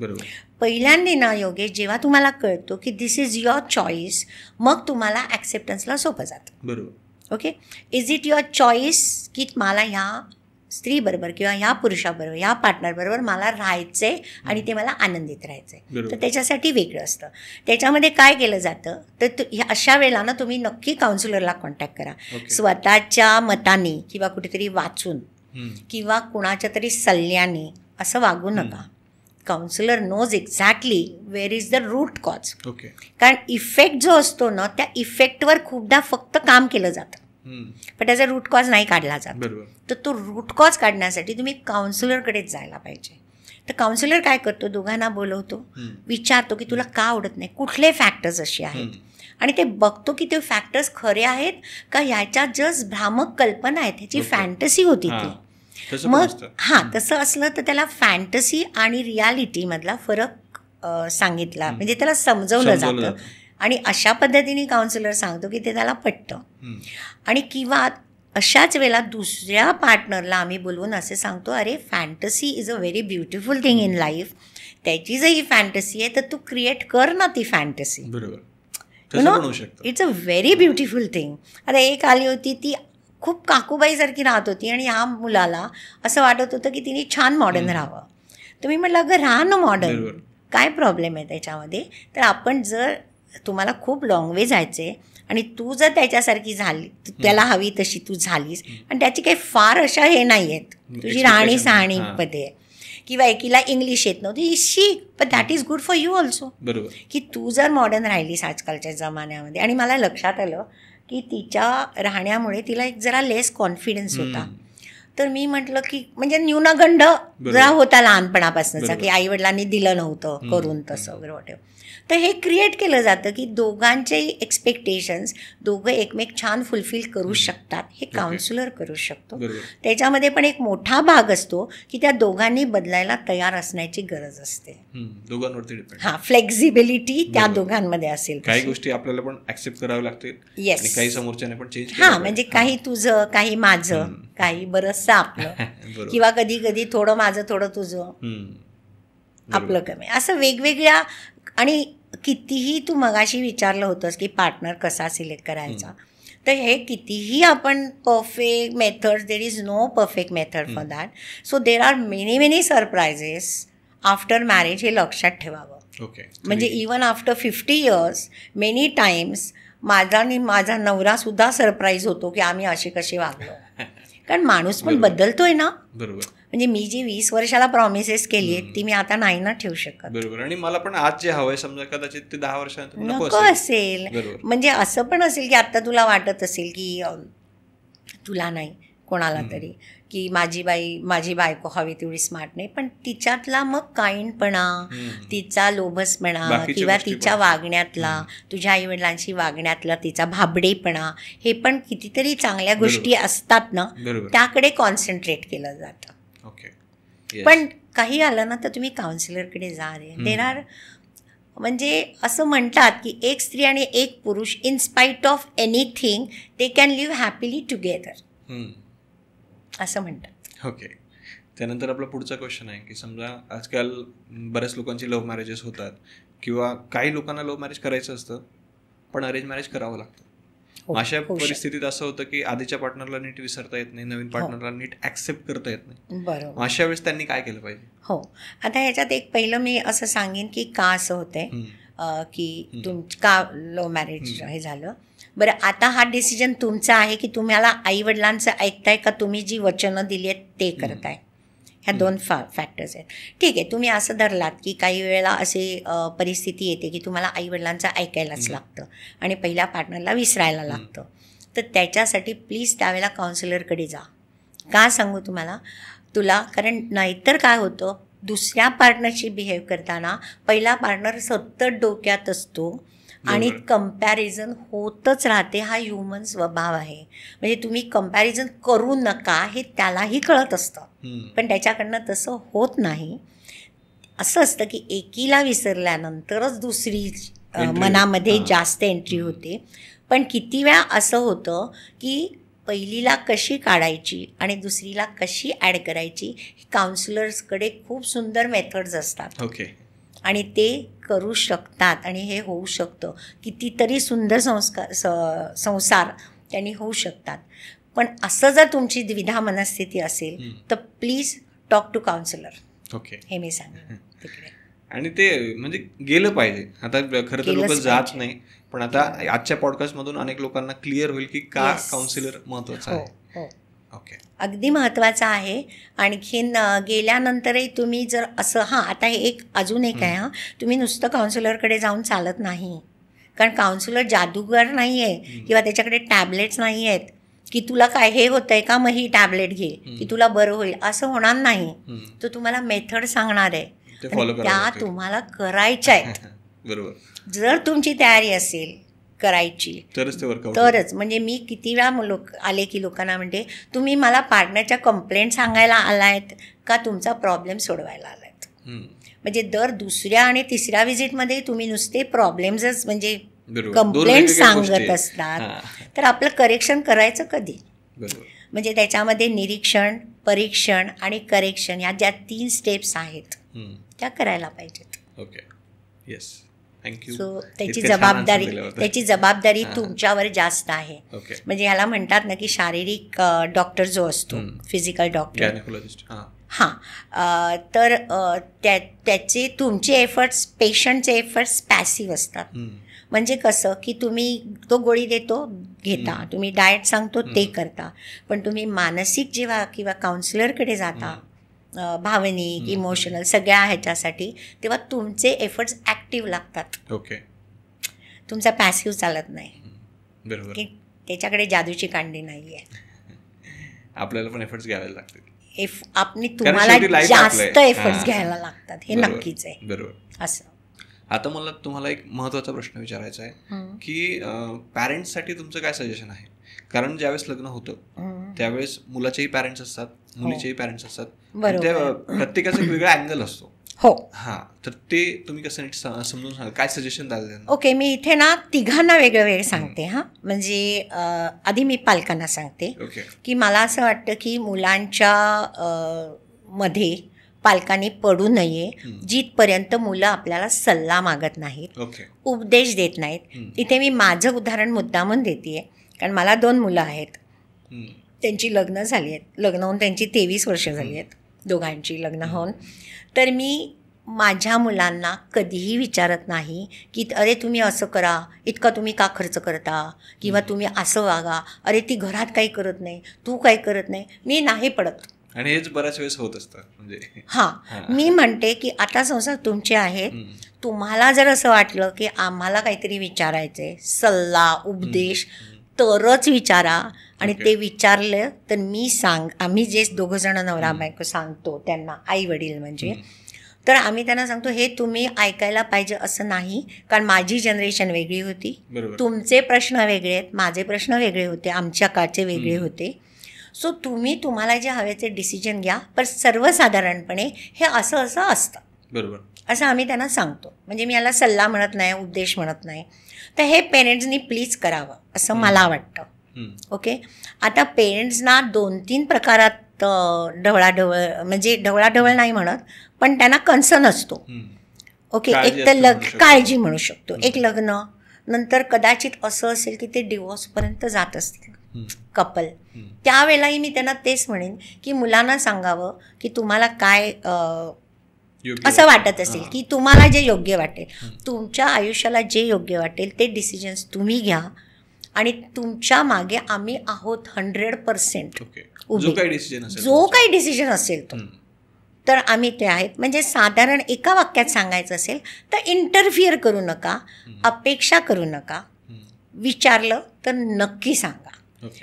पहिल्यांदा ना योगेश, जेव्हा तुम्हाला कळतो की दिस इज युअर चॉईस, मग तुम्हाला ॲक्सेप्टन्सला सोपं जातं. बरोबर. Okay, is it your choice की मला ह्या स्त्रीबरोबर किंवा ह्या पुरुषाबरोबर, ह्या पार्टनरबरोबर मला राहायचं आहे आणि ते मला आनंदित राहायचं आहे, तर त्याच्यासाठी वेगळं असतं. त्याच्यामध्ये काय केलं जातं, तर अशा वेळेला ना तुम्ही नक्की काउन्सिलरला कॉन्टॅक्ट करा. स्वतःच्या मताने किंवा कुठेतरी वाचून किंवा कुणाच्या तरी सल्ल्याने असं वागू नका. Counsellor knows exactly where is the root cause. कारण इफेक्ट जो असतो ना, त्या इफेक्टवर खूपदा फक्त काम केलं जातं, पण त्याचा रूट कॉज नाही काढला जात. तर तो रूट कॉज काढण्यासाठी तुम्ही काउन्सिलरकडेच जायला पाहिजे. तर काउन्सिलर काय करतो, दोघांना बोलवतो, विचारतो की तुला का आवडत नाही, कुठले फॅक्टर्स असे आहेत, आणि ते बघतो की ते फॅक्टर्स खरे आहेत का, ह्याच्या जस्ट भ्रामक कल्पना आहेत, ह्याची फॅन्टसी होती ती. मग तसं असलं तर त्याला फॅन्टसी आणि रियालिटीमधला फरक सांगितला, म्हणजे त्याला समजवलं जातं, आणि अशा पद्धतीने काउन्सिलर सांगतो की ते त्याला पटतं. आणि किंवा अशाच वेळेला दुसऱ्या पार्टनरला आम्ही बोलवून असे सांगतो, अरे fantasy is a very beautiful thing in life, त्याची जर ही फॅन्टसी आहे तर तू क्रिएट कर ना ती fantasy. It's a very beautiful thing. आता एक आली होती, ती खूप काकूबाईसारखी राहत होती आणि ह्या मुलाला असं वाटत होतं की तिने छान मॉडर्न राहावं. तुम्ही म्हटलं अगं राहा ना मॉडर्न, काय प्रॉब्लेम आहे त्याच्यामध्ये. तर आपण जर तुम्हाला खूप लाँग वे जायचे आणि तू जर त्याच्यासारखी झाली, त्याला हवी तशी तू झालीस, आणि त्याची काही फार अशा हे नाही आहेत, तुझी राहणी सहाणीमध्ये, किंवा एकीला इंग्लिश येत नव्हती, शिक, पण that is good for you also. बरोबर, की तू जर मॉडर्न राहिलीस आजकालच्या जमान्यामध्ये. आणि मला लक्षात आलं की तिच्या राहण्यामुळे तिला एक जरा लेस कॉन्फिडन्स होता. तर मी म्हटलं की म्हणजे न्यूनगंड जरा होता लहानपणापासूनचा, की आईवडिलांनी दिलं नव्हतं करून तसं वगैरे वाटेल. तर हे क्रिएट केलं जातं की दोघांचे एक्सपेक्टेशन्स दोघं एकमेक छान फुलफिल करू शकतात, हे काउन्सिलर करू शकतो. त्याच्यामध्ये पण एक मोठा भाग असतो की त्या दोघांनी बदलायला तयार असण्याची गरज असते, दोघांवरती डिपेंड. हां, फ्लेक्झिबिलिटी त्या दोघांमध्ये असेल. काही गोष्टी आपल्याला पण ऍक्सेप्ट कराव्या लागतील, येस, काही समोरच्याने पण चेंज. हां, म्हणजे काही तुझं, काही माझं, काही बरंचसं आपलं, किंवा कधी कधी थोडं माझं थोडं तुझं, आपलं कमी, असं वेगवेगळ्या. आणि कितीही तू मगाशी विचारलं होतंस की पार्टनर कसा सिलेक्ट करायचा, तर हे कितीही आपण perfect methods, there is no perfect method for that. So there are many surprises after marriage, हे लक्षात ठेवावं. म्हणजे even after 50 years many times माझा नवरासुद्धा सरप्राईज होतो की आम्ही असे कसे वागलो. कारण माणूस पण बदलतोय ना. बरोबर. म्हणजे मी जी 20 वर्षाला प्रॉमिसेस केली आहेत ती मी आता नाही ना ठेवू शकत. बरोबर. आणि मला पण आज जे हवंय समजा कदाचित ते 10 वर्षानंतर नको असेल. म्हणजे असं पण असेल की आता तुला वाटत असेल की तुला नाही, कोणाला तरी, की माझी बायको हवी तेवढी स्मार्ट नाही, पण तिच्यातला मग काइंडपणा, तिचा लोभसपणा, किंवा तिच्या वागण्यातला, तुझ्या आईवडिलांशी वागण्यातला तिचा भाबडेपणा, हे पण कितीतरी चांगल्या गोष्टी असतात ना, त्याकडे कॉन्सन्ट्रेट केलं जातं. पण काही आलं ना तर तुम्ही काउन्सिलरकडे जा रे. देर आर म्हणजे असं म्हणतात की एक स्त्री आणि एक पुरुष in spite of anything they can live happily together असं म्हणतात. ओके. त्यानंतर आपला पुढचा क्वेश्चन आहे की समजा आजकाल बऱ्याच लोकांची लव्ह मॅरेजेस होतात किंवा काही लोकांना लव्ह मॅरेज करायचं असतं पण अरेंज मॅरेज करावं लागतं. अशा परिस्थितीत असं होतं की आधीच्या पार्टनरला नीट विसरता येत नाही, नवीन पार्टनरला नीट ऍक्सेप्ट करता येत नाही. बरोबर. अशा वेळेस त्यांनी काय केलं पाहिजे? हो, आता ह्याच्यात एक पहिलं मी असं सांगेन की का असं होतंय की का लव्ह मॅरेज हे झालं. बरं, आता हा डिसिजन तुमचा आहे की तुम्हाला आईवडिलांचं ऐकताय का तुम्ही जी वचनं दिली आहेत ते करताय. ह्या दोन फॅक्टर्स आहेत. ठीक आहे, तुम्ही असं धरलात की काही वेळेला असे परिस्थिती येते की तुम्हाला आईवडिलांचं ऐकायलाच लागतं आणि पहिल्या पार्टनरला विसरायला लागतं. तर त्याच्यासाठी प्लीज त्यावेळेला काउन्सिलरकडे जा. का सांगू तुला, कारण नाहीतर काय होतं, दुसऱ्या पार्टनरशी बिहेव करताना पहिला पार्टनर सतत डोक्यात असतो आणि कंपॅरिझन होतच राहते. हा ह्युमन स्वभाव आहे. म्हणजे तुम्ही कंपॅरिझन करू नका हे त्यालाही कळत असतं, पण त्याच्याकडनं तसं होत नाही. असं असतं की एकीला विसरल्यानंतरच दुसरी मनामध्ये जास्त एंट्री होते. पण किती वेळा असं होतं की पहिलीला कशी काढायची आणि दुसरीला कशी ॲड करायची, काउन्सिलर्सकडे खूप सुंदर मेथड्स असतात. ओके. आणि ते करू शकतात आणि हे होऊ शकतं. कितीतरी सुंदर संसार त्यांनी होऊ शकतात. पण असं जर तुमची द्विधा मनस्थिती असेल तर please talk to counsellor. Okay, हे मी सांगेन तिकडे. आणि ते म्हणजे गेलं पाहिजे. आता खरं तर लोक जात नाही, पण आता आजच्या पॉडकास्टमधून अनेक लोकांना क्लिअर होईल की का काउन्सिलर महत्वाचा आहे. ओके, अगदी महत्त्वाचं आहे. आणखीन गेल्यानंतरही तुम्ही जर असं आता हे अजून एक आहे, तुम्ही नुसतं काउन्सिलरकडे जाऊन चालत नाही. कारण काउन्सिलर जादूगर नाही आहे किंवा त्याच्याकडे टॅबलेट्स नाही आहेत की तुला काय हे होतंय का मग ही टॅबलेट घे की तुला बरं होईल, असं होणार नाही. तो तुम्हाला मेथड सांगणार आहे, त्या तुम्हाला करायच्या आहेत. बरोबर. जर तुमची तयारी असेल करायची तरच. म्हणजे मी किती वेळा आले की लोकांना म्हणते, तुम्ही मला पार्टनरच्या कंप्लेंट सांगायला आलायत का तुमचा प्रॉब्लेम सोडवायला आलायत. म्हणजे दर दुसऱ्या आणि तिसऱ्या व्हिजिटमध्ये तुम्ही नुसते प्रॉब्लेम्सच म्हणजे कंप्लेंट सांगत असतात, तर आपलं करेक्शन करायचं कधी. म्हणजे त्याच्यामध्ये निरीक्षण, परीक्षण आणि करेक्शन या ज्या 3 स्टेप्स आहेत त्या करायला पाहिजेत. Okay, yes, thank you. सो त्याची जबाबदारी तुमच्यावर जास्त आहे. म्हणजे ह्याला म्हणतात ना की शारीरिक डॉक्टर जो असतो, फिजिकल डॉक्टर, तर त्याचे तुमचे एफर्ट्स, पेशंटचे एफर्ट्स पॅसिव्ह असतात. म्हणजे कसं की तुम्ही तो गोळी देतो घेता, तुम्ही डाएट सांगतो ते करता, पण तुम्ही मानसिक जेव्हा किंवा काउन्सिलरकडे जाता, भावनिक, इमोशनल सगळ्या ह्याच्यासाठी, तेव्हा तुमचे एफर्ट्स ॲक्टिव्ह लागतात. ओके, तुमचा पॅसिव्ह चालत नाही. बरोबर. की त्याच्याकडे जादूची कांडी नाही आहे. आपल्याला पण एफर्ट्स घ्यावे लागतात. तुम्हाला जास्त एफर्ट्स घ्यायला लागतात, हे नक्कीच आहे. बरोबर. असं. आता मला तुम्हाला एक महत्त्वाचा प्रश्न विचारायचा आहे की पॅरेंट्ससाठी तुमचं काय सजेशन आहे? कारण ज्यावेळेस लग्न होतं त्यावेळेस मुलाचेही पॅरेंट्स असतात, मुलीचेही पॅरेंट्स असतात, प्रत्येकाचा एक वेगळा अँगल असतो. हो. तर ते तुम्ही कसं नीट समजून सांगा, काय सजेशन द्याल त्यांना? ओके, मी इथे ना तिघांना वेगळं वेगळं सांगते. म्हणजे आधी मी पालकांना सांगते की मला असं वाटतं की मुलांच्या मध्ये पालकांनी पडू नये जिथपर्यंत मुलं आपल्याला सल्ला मागत नाहीत, उपदेश देत नाहीत. इथे मी माझं उदाहरण मुद्दामून देते, कारण मला 2 मुलं आहेत, त्यांची लग्न झाली आहेत. लग्न होऊन त्यांची 23 वर्ष झाली आहेत दोघांची लग्न होऊन. तर मी माझ्या मुलांना कधीही विचारत नाही की अरे तुम्ही असं करा, इतका तुम्ही का खर्च करता, किंवा तुम्ही असं वागा, अरे ती घरात काही करत नाही, तू काही करत नाही. मी नाही पडत. आणि हेच बऱ्याच वेळेस होत असतं. म्हणजे मी म्हणते की आता संसार तुमचे आहेत, तुम्हाला जर असं वाटलं की आम्हाला काहीतरी विचारायचंय, सल्ला उपदेश, तरच विचारा. आणि ते विचारलं तर आम्ही जे 2 जण नवरा बायको सांगतो त्यांना, आई वडील म्हणजे, तर आम्ही त्यांना सांगतो हे तुम्ही ऐकायला पाहिजे असं नाही. कारण माझी जनरेशन वेगळी होती, तुमचे प्रश्न वेगळे आहेत, माझे प्रश्न वेगळे होते, आमच्या काळचे वेगळे होते. सो तुम्हाला जे हवे ते डिसिजन घ्या, पण सर्वसाधारणपणे हे असं असतं. बरोबर. असं आम्ही त्यांना सांगतो. म्हणजे मी याला सल्ला म्हणत नाही, उपदेश म्हणत नाही. तर हे पेरेंट्सनी प्लीज करावं असं मला वाटतं. ओके. आता पेरेंट्सना 2-3 प्रकारात ढवळाढवळ, म्हणजे ढवळाढवळ नाही म्हणत, पण त्यांना कन्सर्न असतो. ओके. एक तर काळजी म्हणू शकतो. एक लग्न नंतर कदाचित असं असेल की ते डिवोर्सपर्यंत जात असतील कपल. त्यावेळेलाही मी त्यांना तेच म्हणेन की मुलांना सांगावं की तुम्हाला काय असं वाटत असेल की तुम्हाला जे योग्य वाटेल, तुमच्या आयुष्याला जे योग्य वाटेल ते डिसिजन्स तुम्ही घ्या आणि तुमच्या मागे आम्ही आहोत 100% जो काही डिसिजन असेल तो, तर आम्ही ते आहेत. म्हणजे साधारण एका वाक्यात सांगायचं असेल तर इंटरफिअर करू नका, अपेक्षा करू नका, विचारलं तर नक्की सांगा.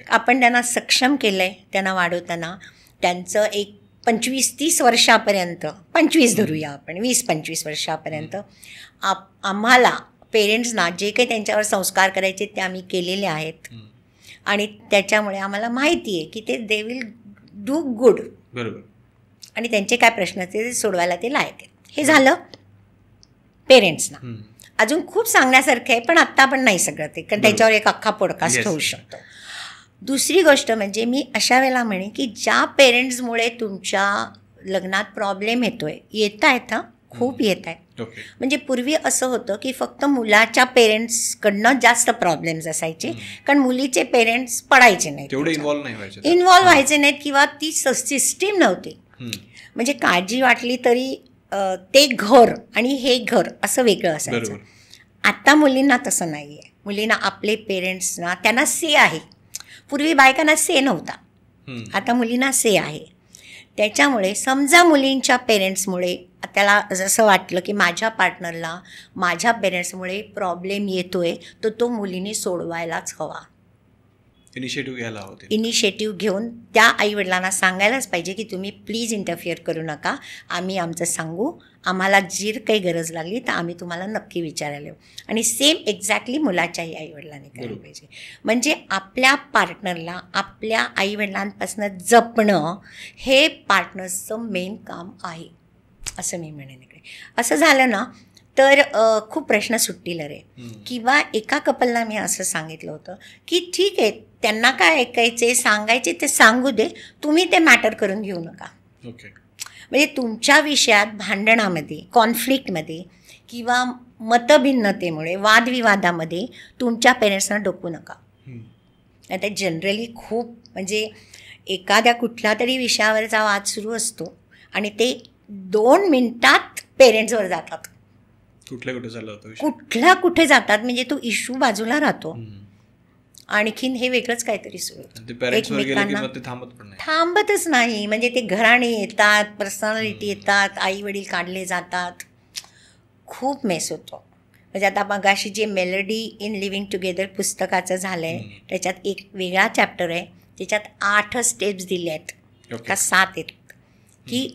आपण त्यांना सक्षम केलं आहे, त्यांना वाढवताना त्यांचं एक 25-30 वर्षापर्यंत, 25 धरूया आपण, 20-25 वर्षापर्यंत आम्हाला पेरेंट्सना जे काही त्यांच्यावर संस्कार करायचे ते आम्ही केलेले आहेत. आणि त्याच्यामुळे आम्हाला माहिती आहे की दे विल डू गुड. बरोबर. आणि त्यांचे काय प्रश्न असते ते सोडवायला ते लायक आहेत. हे झालं पेरेंट्सना. अजून खूप सांगण्यासारखं आहे, पण आत्ता पण नाही सगळं ते, कारण त्याच्यावर एक अख्खा पॉडकास्ट होऊ शकतो. दुसरी गोष्ट म्हणजे मी अशा वेळेला म्हणेन की ज्या पेरेंट्समुळे तुमच्या लग्नात प्रॉब्लेम येत आहेत, खूप येत आहेत. म्हणजे पूर्वी असं होतं की फक्त मुलाच्या पेरेंट्सकडनं जास्त प्रॉब्लेम्स असायचे, कारण मुलीचे पेरेंट्स पडायचे नाहीत, इन्व्हॉल्व व्हायचे नाहीत, किंवा ती सिस्टीम नव्हती. म्हणजे काळजी वाटली तरी ते घर आणि हे घर असं वेगळं असायचं. आता मुलींना तसं नाही आहे. मुलींना आपले पेरेंट्सना त्यांना से आहे. पूर्वी बायकांना से नव्हता, आता मुलींना से आहे. त्याच्यामुळे समजा मुलींच्या पेरेंट्समुळे त्याला जसं वाटलं की माझ्या पार्टनरला माझ्या पेरेंट्समुळे प्रॉब्लेम येतोय, तर तो मुलींनी सोडवायलाच हवा. इनिशिएटिव्ह घेऊन त्या आईवडिलांना सांगायलाच पाहिजे की तुम्ही प्लीज इंटरफिअर करू नका, आम्ही आमचं सांगू, आम्हाला जी काही गरज लागली तर आम्ही तुम्हाला नक्की विचारायला येऊ. आणि सेम एक्झॅक्टली मुलाच्याही आईवडिलांनी करायला पाहिजे. म्हणजे आपल्या पार्टनरला आपल्या आईवडिलांपासून जपणं हे पार्टनर्सचं मेन काम आहे असं मी म्हणेन. इकडे असं झालं ना तर खूप प्रश्न सुटतील रे. किंवा एका कपलला मी असं सांगितलं होतं की ठीक आहे, त्यांना काय ऐकायचे सांगायचे ते सांगू दे, तुम्ही ते मॅटर करून घेऊ नका. म्हणजे तुमच्या विषयात भांडणामध्ये, कॉन्फ्लिक्टमध्ये किंवा मतभिन्नतेमुळे, वादविवादामध्ये तुमच्या पेरेंट्सना डोकू नका. आता जनरली खूप म्हणजे एखाद्या कुठल्या तरी विषयावरचा वाद सुरू असतो आणि ते 2 मिनिटात पेरेंट्सवर जातात. कुठल्या कुठे जातात, म्हणजे तो इश्यू बाजूला राहतो. आणखीन हे वेगळंच काहीतरी सुरू होतं, एकमेकांना थांबतच नाही. म्हणजे ते घराणे येतात, पर्सनॅलिटी येतात, आई वडील काढले जातात, खूप मेस होतो. म्हणजे आता मगाशी जे मेलडी इन लिव्हिंग टुगेदर पुस्तकाचं झालं आहे, त्याच्यात एक वेगळा चॅप्टर आहे, त्याच्यात 8 स्टेप्स दिले आहेत का 7 आहेत की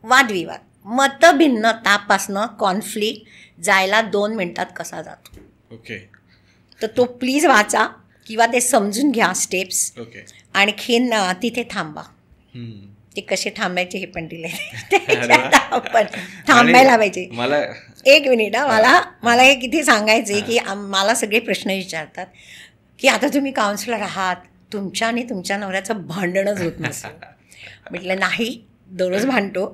वादविवाद, मतभिन्नतापासनं कॉन्फ्लिक्ट जायला 2 मिनिटात कसा जातो. तर तो प्लीज वाचा किंवा ते समजून घ्या स्टेप्स. आणखीन तिथे थांबा. ते कसे थांबायचे हे पण दिले, आपण थांबायला पाहिजे. एक मिनिट, मला हे किती सांगायचे की मला सगळे प्रश्न विचारतात की आता तुम्ही काउन्सिलर आहात, तुमच्या आणि तुमच्या नवऱ्याचं भांडणच होत नसेल. म्हटलं नाही, दररोज भांडतो,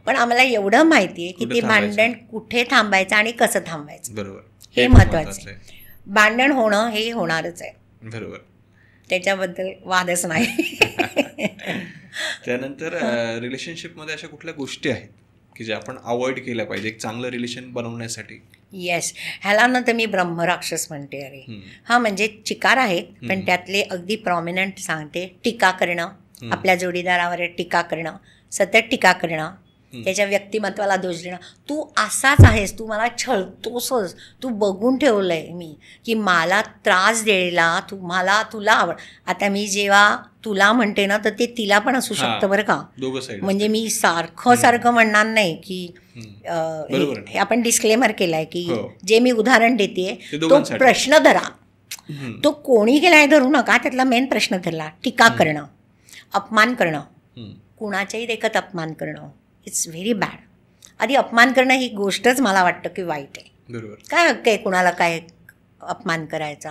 पण आम्हाला एवढं माहिती आहे की ते भांडण कुठे थांबायचं आणि कसं थांबायचं, बरोबर, हे महत्वाचं आहे. भांडण होणं हे होणारच आहे, बरोबर, त्याच्याबद्दल वादच नाही. त्यानंतर रिलेशनशिपमध्ये अशा कुठल्या गोष्टी आहेत की ज्या आपण अवॉइड केल्या पाहिजे एक चांगलं रिलेशन बनवण्यासाठी? येस, ह्याला ना तर मी ब्रह्मराक्षस म्हणते. अरे हा म्हणजे चिकार आहेत, पण त्यातले अगदी प्रॉमिनंट सांगते. टीका करणं, आपल्या जोडीदारावर टीका करणं, सतत टीका करणं, त्याच्या व्यक्तिमत्वाला दोष देणं. तू असाच आहेस, तू मला छळतोसच, तू बघून ठेवलंय मी की मला त्रास द्यायला तुला आवड. आता मी जेव्हा तुला म्हणते ना तर ते तिला पण असू शकतं बरं का. म्हणजे मी सारखं म्हणणार नाही की हे आपण डिस्क्लेमर केलाय की जे मी उदाहरण देते तो प्रश्न धरा, तो कोणी केलाय धरू नका. त्यातला मेन प्रश्न धरला, टीका करणं, अपमान करणं, कुणाच्याही देखत अपमान करणं, इट्स व्हेरी बॅड. आधी अपमान करणं ही गोष्टच मला वाटतं की वाईट आहे. बरोबर. काय हक्क आहे कुणाला काय अपमान करायचा.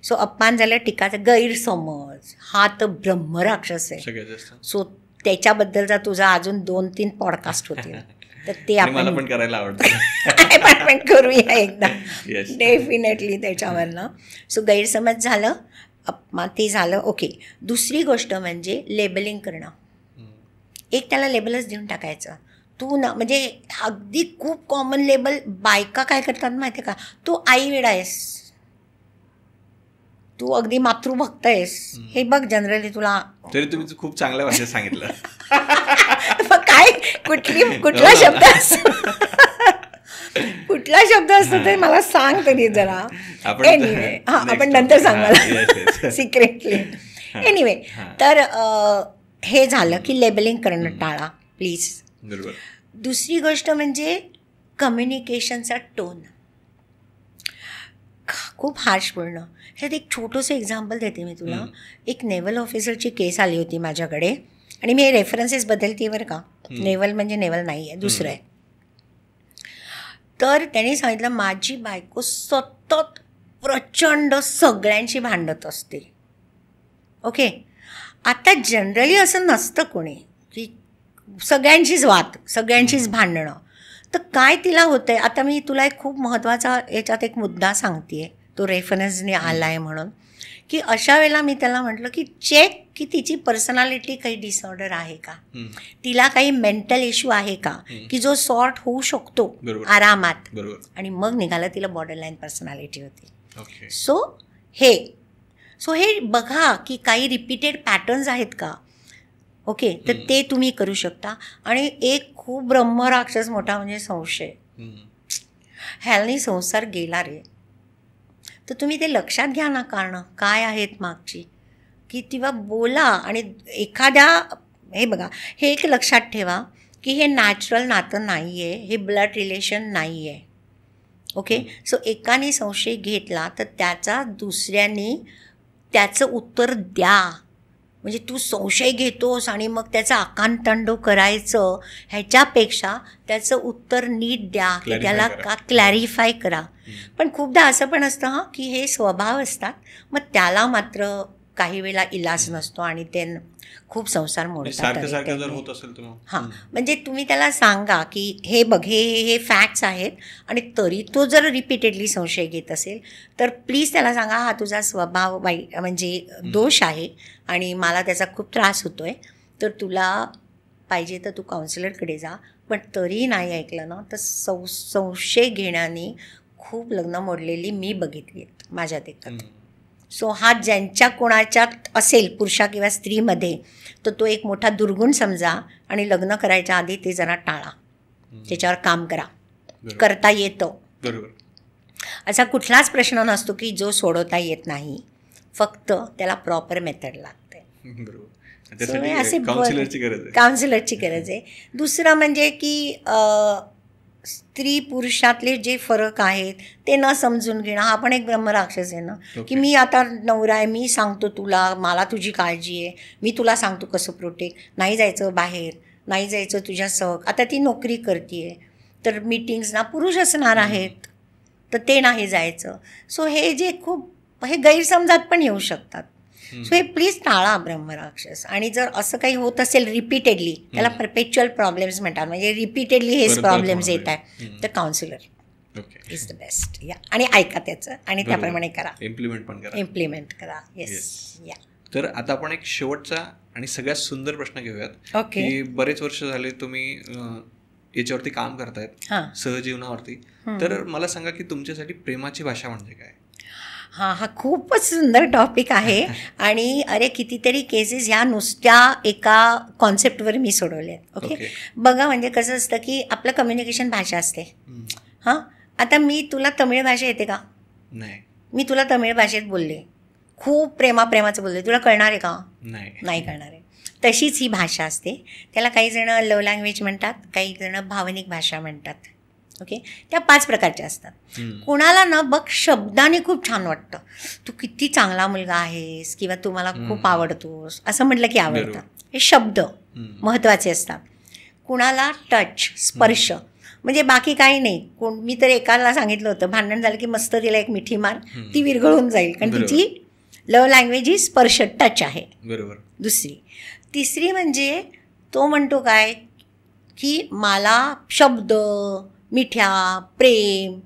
सो अपमान झालं, टीकाचा गैरसमज हा तर ब्रह्मराक्षस आहे. सो त्याच्याबद्दलचा तुझा अजून 2-3 पॉडकास्ट होतील, तर ते आपण पण करायला आवडतं. आपण करूया एकदा डेफिनेटली त्याच्यावरनं. सो गैरसमज झालं, अपमान ते झालं. ओके. दुसरी गोष्ट म्हणजे लेबलिंग करणं. एक त्याला लेबलच देऊन टाकायचं. तू ना म्हणजे अगदी खूप कॉमन लेबल बायका काय करतात माहिती आहे का, तू आईवेड आहेस, तू अगदी मातृभक्त आहेस, हे बघ जनरली तुला. तरी तुम्ही खूप चांगल्या भाषेत सांगितलं. काय कुठला शब्द असतो कुठला शब्द असतो ते मला सांग तरी जरा. एनिवे आपण नंतर सांगाल सिक्रेटली. एनिवे तर हे झालं की लेबलिंग करणं टाळा प्लीज. बरोबर. दुसरी गोष्ट म्हणजे कम्युनिकेशनचा टोन खूप हार्श बोलणं. ह्यात एक छोटंसं एक्झाम्पल देते मी तुला. एक नेव्हल ऑफिसरची केस आली होती माझ्याकडे, आणि मी रेफरन्सेस बदलते बरं का. नेव्हल म्हणजे नेव्हल नाही आहे, दुसरं आहे. तर त्यांनी सांगितलं माझी बायको सतत प्रचंड सगळ्यांशी भांडत असते. ओके. आता जनरली असं नसतं कोणी की सगळ्यांचीच वाद, सगळ्यांचीच भांडणं. तर काय तिला होतं आहे, आता मी तुला एक खूप महत्त्वाचा याच्यात एक मुद्दा सांगते आहे, तो रेफरन्सने आला आहे म्हणून, की अशा वेळेला मी त्याला म्हटलं की चेक की तिची पर्सनॅलिटी काही डिसऑर्डर आहे का, तिला काही मेंटल इश्यू आहे का की जो सॉर्ट होऊ शकतो आरामात. आणि मग निघालं तिला बॉर्डरलाईन पर्सनॅलिटी होती. सो हे बघा की काही रिपीटेड पॅटर्न्स आहेत का. ओके. तर ते तुम्ही करू शकता. आणि एक खूप ब्रह्मराक्षस मोठा म्हणजे संशय. ह्यानी संसार गेला रे, तर तुम्ही ते लक्षात घ्या ना, कारणं काय आहेत मागची, की तेव्हा बोला. आणि एखाद्या हे बघा, हे एक लक्षात ठेवा की हे नॅचरल नातं नाही आहे, हे ब्लड रिलेशन नाही आहे. ओके. सो एकाने संशय घेतला तर त्याचा दुसऱ्याने त्याचं उत्तर द्या. म्हणजे तू संशय घेतोस आणि मग त्याचा आकांतांडव करायचं, ह्याच्यापेक्षा त्याचं उत्तर नीट द्या, की त्याला का क्लॅरिफाय करा. पण खूपदा असं पण असतं हां की हे स्वभाव असतात, मग त्याला मात्र काही वेळेला इलाज नसतो आणि ते खूप संसार मोडतात. हां, म्हणजे तुम्ही त्याला सांगा की हे बघ हे फॅक्ट्स आहेत, आणि तरी तो जर रिपीटेडली संशय घेत असेल तर प्लीज त्याला सांगा हा तुझा स्वभाव वाईट म्हणजे दोष आहे आणि मला त्याचा खूप त्रास होतो आहे, तर तुला पाहिजे तर तू काउन्सिलरकडे जा. पण तरी नाही ऐकलं ना तर संशय घेण्याने खूप लग्न मोडलेली मी बघितली आहेत माझ्या देखत. सो हा ज्यांच्या कोणाच्यात असेल पुरुषा किंवा स्त्रीमध्ये, तर तो एक मोठा दुर्गुण समजा आणि लग्न करायच्या आधी ते जरा टाळा, त्याच्यावर काम करा. करता येतं. असा कुठलाच प्रश्न नसतो की जो सोडवता येत नाही, फक्त त्याला प्रॉपर मेथड लागते. असे काउन्सिलरची गरज आहे. दुसरं म्हणजे की स्त्री पुरुषातले जे फरक आहेत ते न समजून घेणं, हा पण एक ब्रह्मराक्षस आहे ना. की मी आता नवरा आहे, मी सांगतो तुला, मला तुझी काळजी आहे, मी तुला सांगतो कसं प्रोटेक्ट, नाही जायचं बाहेर, नाही जायचं तुझ्या आता ती नोकरी करते तर मीटिंग्सना पुरुष असणार आहेत तर ते नाही जायचं. सो हे जे खूप हे गैरसमजात पण येऊ शकतात. सो हे प्लीज टाळा ब्रह्मराक्षस. आणि जर असं काही होत असेल रिपीटेडली, त्याला परपेच्युअल प्रॉब्लेम्स म्हणतात, म्हणजे रिपीटेडली हेच प्रॉब्लेम्स येत आहे, तर काउन्सिलर इज द बेस्ट. या आणि ऐका त्याचं आणि त्याप्रमाणे करा, इम्प्लिमेंट करा. येस. या तर आता आपण एक शेवटचा आणि सगळ्यात सुंदर प्रश्न घेऊयात. की बरेच वर्ष झाले तुम्ही याच्यावरती काम करतायत, सहजीवनावरती, तर मला सांगा की तुमच्यासाठी प्रेमाची भाषा म्हणजे काय. हा खूपच सुंदर टॉपिक आहे. आणि अरे कितीतरी केसेस ह्या नुसत्या एका कॉन्सेप्टवर मी सोडवले आहेत. ओके. बघा म्हणजे कसं असतं की आपलं कम्युनिकेशन भाषा असते. हां, आता मी तुला तमिळ भाषा येते का. नाही. मी तुला तमिळ भाषेत बोलले, खूप प्रेमाचं बोलले, तुला कळणार आहे का. नाही कळणार आहे. तशीच ही भाषा असते. त्याला काही जण लव्ह लँग्वेज म्हणतात, काही जण भावनिक भाषा म्हणतात. ओके. त्या 5 प्रकारच्या असतात. कोणाला ना बघ शब्दाने खूप छान वाटतं, तू किती चांगला मुलगा आहेस किंवा तू मला खूप आवडतोस असं म्हटलं की आवडतं. हे शब्द महत्त्वाचे असतात. कुणाला टच, स्पर्श, म्हणजे बाकी काही नाही. मी तर एकाला सांगितलं होतं, भांडण झालं की मस्त तिला एक मिठी मार, ती विरघळून जाईल, कारण तिची लव्ह लँग्वेज ही स्पर्श, टच आहे. बरोबर. दुसरी. तिसरी म्हणजे तो म्हणतो काय की मला शब्द, मिठ्या, प्रेम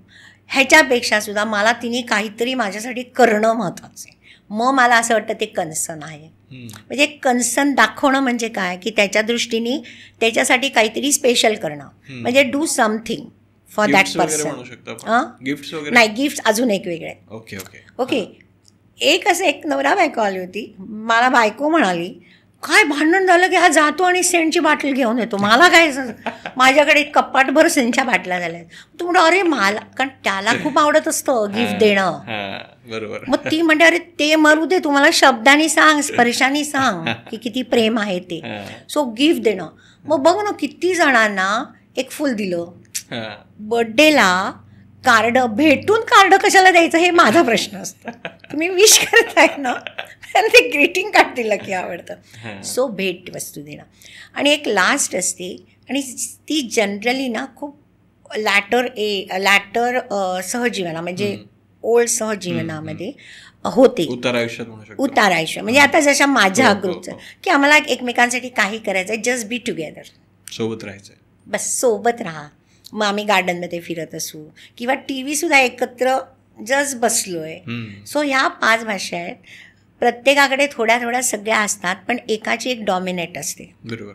ह्याच्यापेक्षा सुद्धा मला तिने काहीतरी माझ्यासाठी करणं महत्त्वाचं आहे. मग मला असं वाटतं ते कन्सर्न आहे. म्हणजे कन्सर्न दाखवणं म्हणजे काय की त्याच्या दृष्टीने त्याच्यासाठी काहीतरी स्पेशल करणं, म्हणजे do something for that person. नाही, गिफ्ट अजून एक वेगळे. ओके. एक असं एक नवरा बायको आली होती. मला बायको म्हणाली काय भांडण झालं की हा जातो आणि सेंटची बाटली घेऊन येतो. मला काय, माझ्याकडे कपाटभर सेंटच्या बाटल्या झाल्या. तू म्हणतो अरे मला, कारण त्याला खूप आवडत असतं गिफ्ट देणं. बरोबर. मग ती म्हणते अरे ते मरू दे, तुम्हाला शब्दानी सांग, स्पर्शाने सांग की किती प्रेम आहे ते. सो गिफ्ट देणं. मग बघ ना किती जणांना एक फुल दिलं. बर्थडेला कार्ड, भेटून कार्ड कशाला द्यायचं हे माझा प्रश्न असतो. तुम्ही विश करताय ना, ते ग्रीटिंग कार्ड दिलं की आवडतं. सो भेट वस्तू देणं. आणि एक लास्ट असते, आणि ती जनरली ना खूप लॅटर सहजीवना, म्हणजे ओल्ड सहजीवनामध्ये होते. उतार आयुष्य म्हणजे आता जशा माझ्या ग्रुपचं की आम्हाला एकमेकांसाठी काही करायचं आहे, जस्ट बी टुगेदर, सोबत राहायचं, बस सोबत राहा. मग आम्ही गार्डनमध्ये फिरत असू किंवा टी व्ही सुद्धा एकत्र जस्ट बसलोय. सो ह्या 5 भाषा आहेत. प्रत्येकाकडे थोड्या थोड्या सगळ्या असतात, पण एकाची एक डॉमिनेट असते. बरोबर.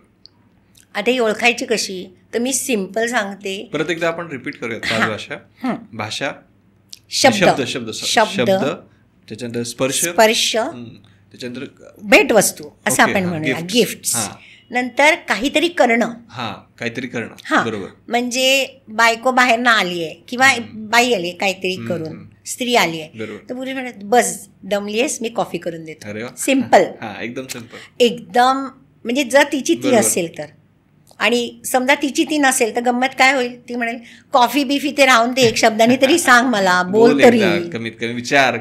आता ही ओळखायची कशी, तर मी सिम्पल सांगते. परत एकदा आपण रिपीट करूया. 5 भाषा. भाषा, शब्द, त्याच्यानंतर स्पर्श, त्याच्यानंतर भेटवस्तू असं आपण म्हणूया, गिफ्ट. नंतर काहीतरी करणं. बरोबर. म्हणजे बायको बाहेर ना आली आहे किंवा बाई आली काहीतरी करून, स्त्री आली आहे, तर पुरुष म्हणत बस दमलीयस, मी कॉफी करून देतो. सिम्पल, एकदम सिम्पल, एकदम. म्हणजे जर तिची ती असेल तर, आणि समजा तिची ती नसेल तर गंमत काय होईल, ती म्हणेल कॉफी बिफी ते राहून ते एक शब्दाने तरी सांग मला, बोल तरी, कमीत कमी विचार.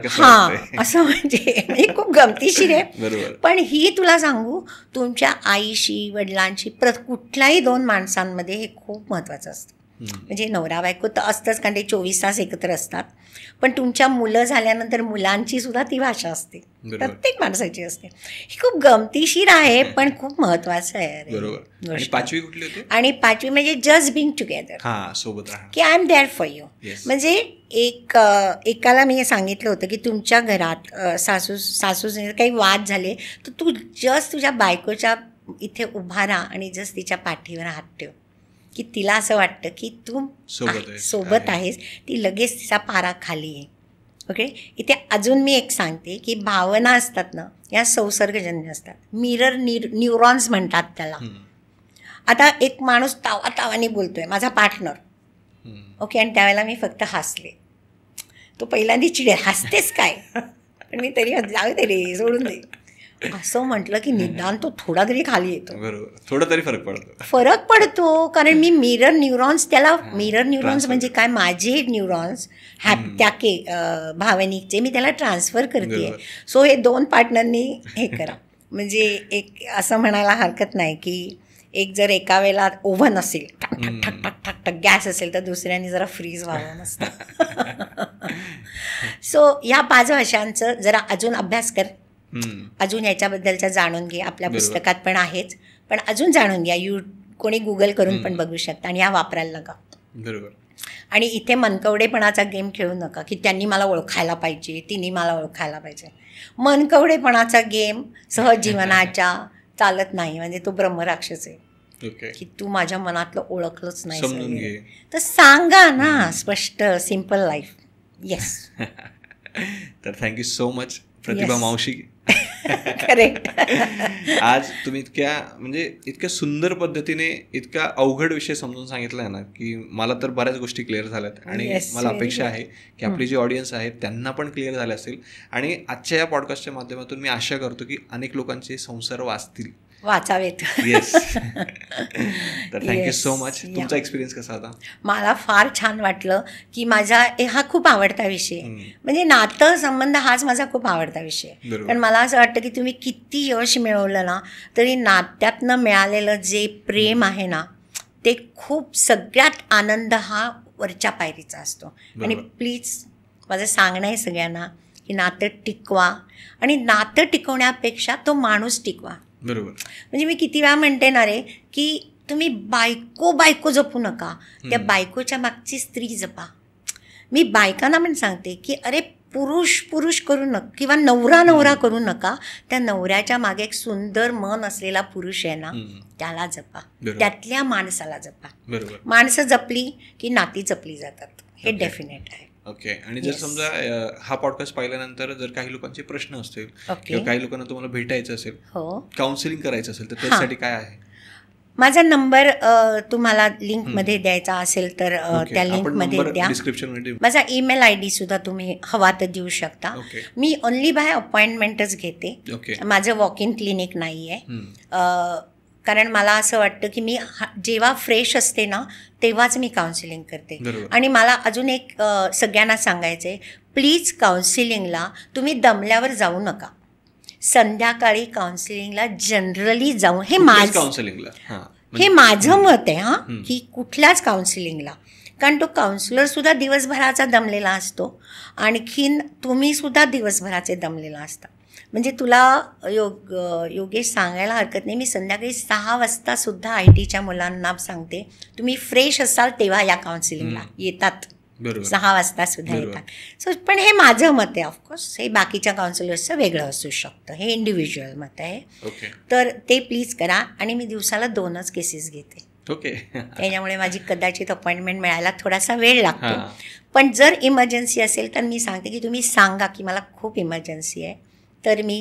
असं म्हणजे खूप गमतीशीर आहे. पण ही तुला सांगू, तुमच्या आईशी, वडिलांशी, कुठल्याही 2 माणसांमध्ये हे खूप महत्त्वाचं असतं. म्हणजे नवरा बायको तर असतंच, कारण ते 24 तास एकत्र असतात. पण तुमच्या मुलं झाल्यानंतर मुलांची सुद्धा ती भाषा असते, प्रत्येक माणसाची असते. ही खूप गमतीशीर आहे, पण खूप महत्वाचं आहे. आणि 5वी कुठली होती? आणि 5वी म्हणजे जस्ट बिंग टुगेदर, सोबत राहा, की I am there for you. म्हणजे एकाला मी सांगितलं होतं की तुमच्या घरात सासूचे काही वाद झाले तर तू जस्ट तुझ्या बायकोच्या इथे उभा राहा आणि जस्ट तिच्या पाठीवर हात ठेव, की तिला असं वाटतं की तू सोबत आहेस. ती लगेच तिचा पारा खाली आहे. ओके. इथे अजून मी एक सांगते की भावना असतात ना, या संसर्गजन्य असतात. मिरर न्यूरॉन्स म्हणतात त्याला. आता एक माणूस तावाने बोलतोय, माझा पार्टनर, ओके, आणि त्यावेळेला मी फक्त हसले. तो पहिल्यांदा चिडे, हसतेस काय, पण मी तरी जाऊ दे रे, सोडून दे असं म्हटलं की निदान तो थोडा तरी खाली येतो. बरोबर, थोडा तरी फरक पडतो. कारण मी मिरर न्यूरॉन्स, त्याला मिरर न्यूरॉन्स म्हणजे काय, माझे न्यूरॉन्स त्या भावनिकचे मी त्याला ट्रान्सफर करते. सो हे 2 पार्टनरनी हे करा. म्हणजे एक असं म्हणायला हरकत नाही की एक जर एका वेळेला ओव्हन असेल, ठक ठक ठक ठक ठक ठक गॅस असेल, तर दुसऱ्याने जरा फ्रीज व्हावं नसतं. सो ह्या 5 भाषांचं जरा अजून अभ्यास कर, अजून याच्याबद्दलच्या जाणून घे. आपल्या पुस्तकात पण आहेच, पण अजून जाणून घ्या. कोणी गुगल करून पण बघू शकता, आणि ह्या वापरायला लागा. बरोबर. आणि इथे मनकवडेपणाचा गेम खेळू नका की त्यांनी मला ओळखायला पाहिजे, तिने मला ओळखायला पाहिजे. मनकवडेपणाचा गेम सहजीवनाच्या चालत नाही. म्हणजे तो ब्रह्मराक्षस आहे की तू माझ्या मनातलं ओळखलंच नाही, तर सांगा ना स्पष्ट, सिम्पल लाईफ. येस. तर थँक्यू सो मच प्रतिभा मावशी. करेक्ट. आज तुम्ही इतक्या सुंदर पद्धतीने इतका अवघड विषय समजून सांगितलाय ना, की मला तर बऱ्याच गोष्टी क्लिअर झाल्यात, आणि मला अपेक्षा आहे की आपली जी ऑडियन्स आहे त्यांना पण क्लिअर झाले असेल. आणि आजच्या या पॉडकास्टच्या माध्यमातून मी आशा करतो की अनेक लोकांचे संसार वाचावेत. येस. तर थँक्यू सो मच. तुमचा एक्सपिरियन्स कसा होता? मला फार छान वाटलं की हा खूप आवडता विषय, म्हणजे नातं संबंध हाच माझा खूप आवडता विषय. कारण मला असं वाटतं की तुम्ही किती यश मिळवलं ना, तरी नात्यातनं मिळालेलं जे प्रेम आहे ना, ते खूप सगळ्यात आनंद हा वरच्या पायरीचा असतो. आणि प्लीज माझं सांगणं आहे सगळ्यांना की नातं टिकवा, आणि नातं टिकवण्यापेक्षा तो माणूस टिकवा. बरोबर. म्हणजे मी किती वेळा म्हणते ना रे की तुम्ही बायको जपू नका, त्या बायकोच्या मागची स्त्री जपा. मी बायकांना पण सांगते की अरे पुरुष करू नका किंवा नवरा करू नका, त्या नवऱ्याच्या मागे एक सुंदर मन असलेला पुरुष आहे ना, त्याला जपा, त्यातल्या माणसाला जपा. माणसं जपली की नाती जपली जातात, हे डेफिनेट आहे. ओके. आणि जर समजा हा पॉडकास्ट पाहिल्यानंतर जर काही लोकांचे प्रश्न असतील किंवा काही लोकांना तुम्हाला भेटायचं असेल, काउन्सिलिंग करायचं असेल, तर त्यासाठी काय आहे? माझा नंबर तुम्हाला लिंकमध्ये द्यायचा असेल तर त्या लिंकमध्ये द्या. माझा ईमेल ID सुद्धा तुम्ही हवा तर देऊ शकता. मी ओनली बाय अपॉइंटमेंटच घेते, माझं वॉक इन क्लिनिक नाही आहे. कारण मला असं वाटतं की मी जेव्हा फ्रेश असते ना तेव्हाच मी काउन्सिलिंग करते. आणि मला अजून एक सगळ्यांना सांगायचं आहे, प्लीज काउन्सिलिंगला तुम्ही दमल्यावर जाऊ नका. संध्याकाळी काउन्सिलिंगला जनरली जाऊन, हे माझं मत आहे की कुठल्याच काउन्सिलिंगला, कारण तो काउन्सिलर सुद्धा दिवसभराचा दमलेला असतो, आणखीन तुम्ही सुद्धा दिवसभराचे दमलेला असता. म्हणजे तुला योगेश सांगायला हरकत नाही, मी संध्याकाळी 6 वाजता सुद्धा ITच्या मुलांना सांगते तुम्ही फ्रेश असाल तेव्हा या काउन्सिलिंगला येतात. 6 वाजता सुद्धा येतात. सो पण हे माझं मत आहे. ऑफकोर्स हे बाकीच्या काउन्सिलर्सचं वेगळं असू शकतं, हे इंडिव्हिज्युअल मत आहे. तर ते प्लीज करा. आणि मी दिवसाला 2च केसेस घेते. त्याच्यामुळे माझी कदाचित अपॉइंटमेंट मिळायला थोडासा वेळ लागतो. पण जर इमर्जन्सी असेल तर मी सांगते की तुम्ही सांगा की मला खूप इमर्जन्सी आहे, तर मी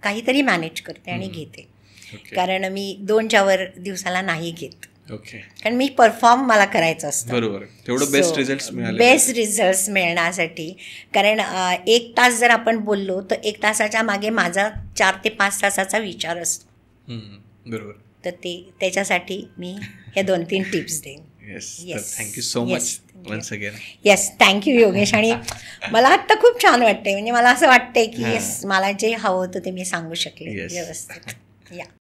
काहीतरी मॅनेज करते आणि घेते. कारण मी 2च्या वर दिवसाला नाही घेत. कारण मी परफॉर्म मला करायचं असतं. बरोबर. तेवढं बेस्ट रिझल्ट्स मिळण्यासाठी. कारण 1 तास जर आपण बोललो तर 1 तासाच्या मागे माझा 4 ते 5 तासाचा विचार असतो. बरोबर. तर त्याच्यासाठी मी हे 2-3 टिप्स देईन. Thank you so much once again. Yes, thank you Yogesh. आणि मला आत्ता खूप छान वाटतंय. म्हणजे मला असं वाटतंय की येस, मला जे हवं होतं ते मी सांगू शकले व्यवस्थित. या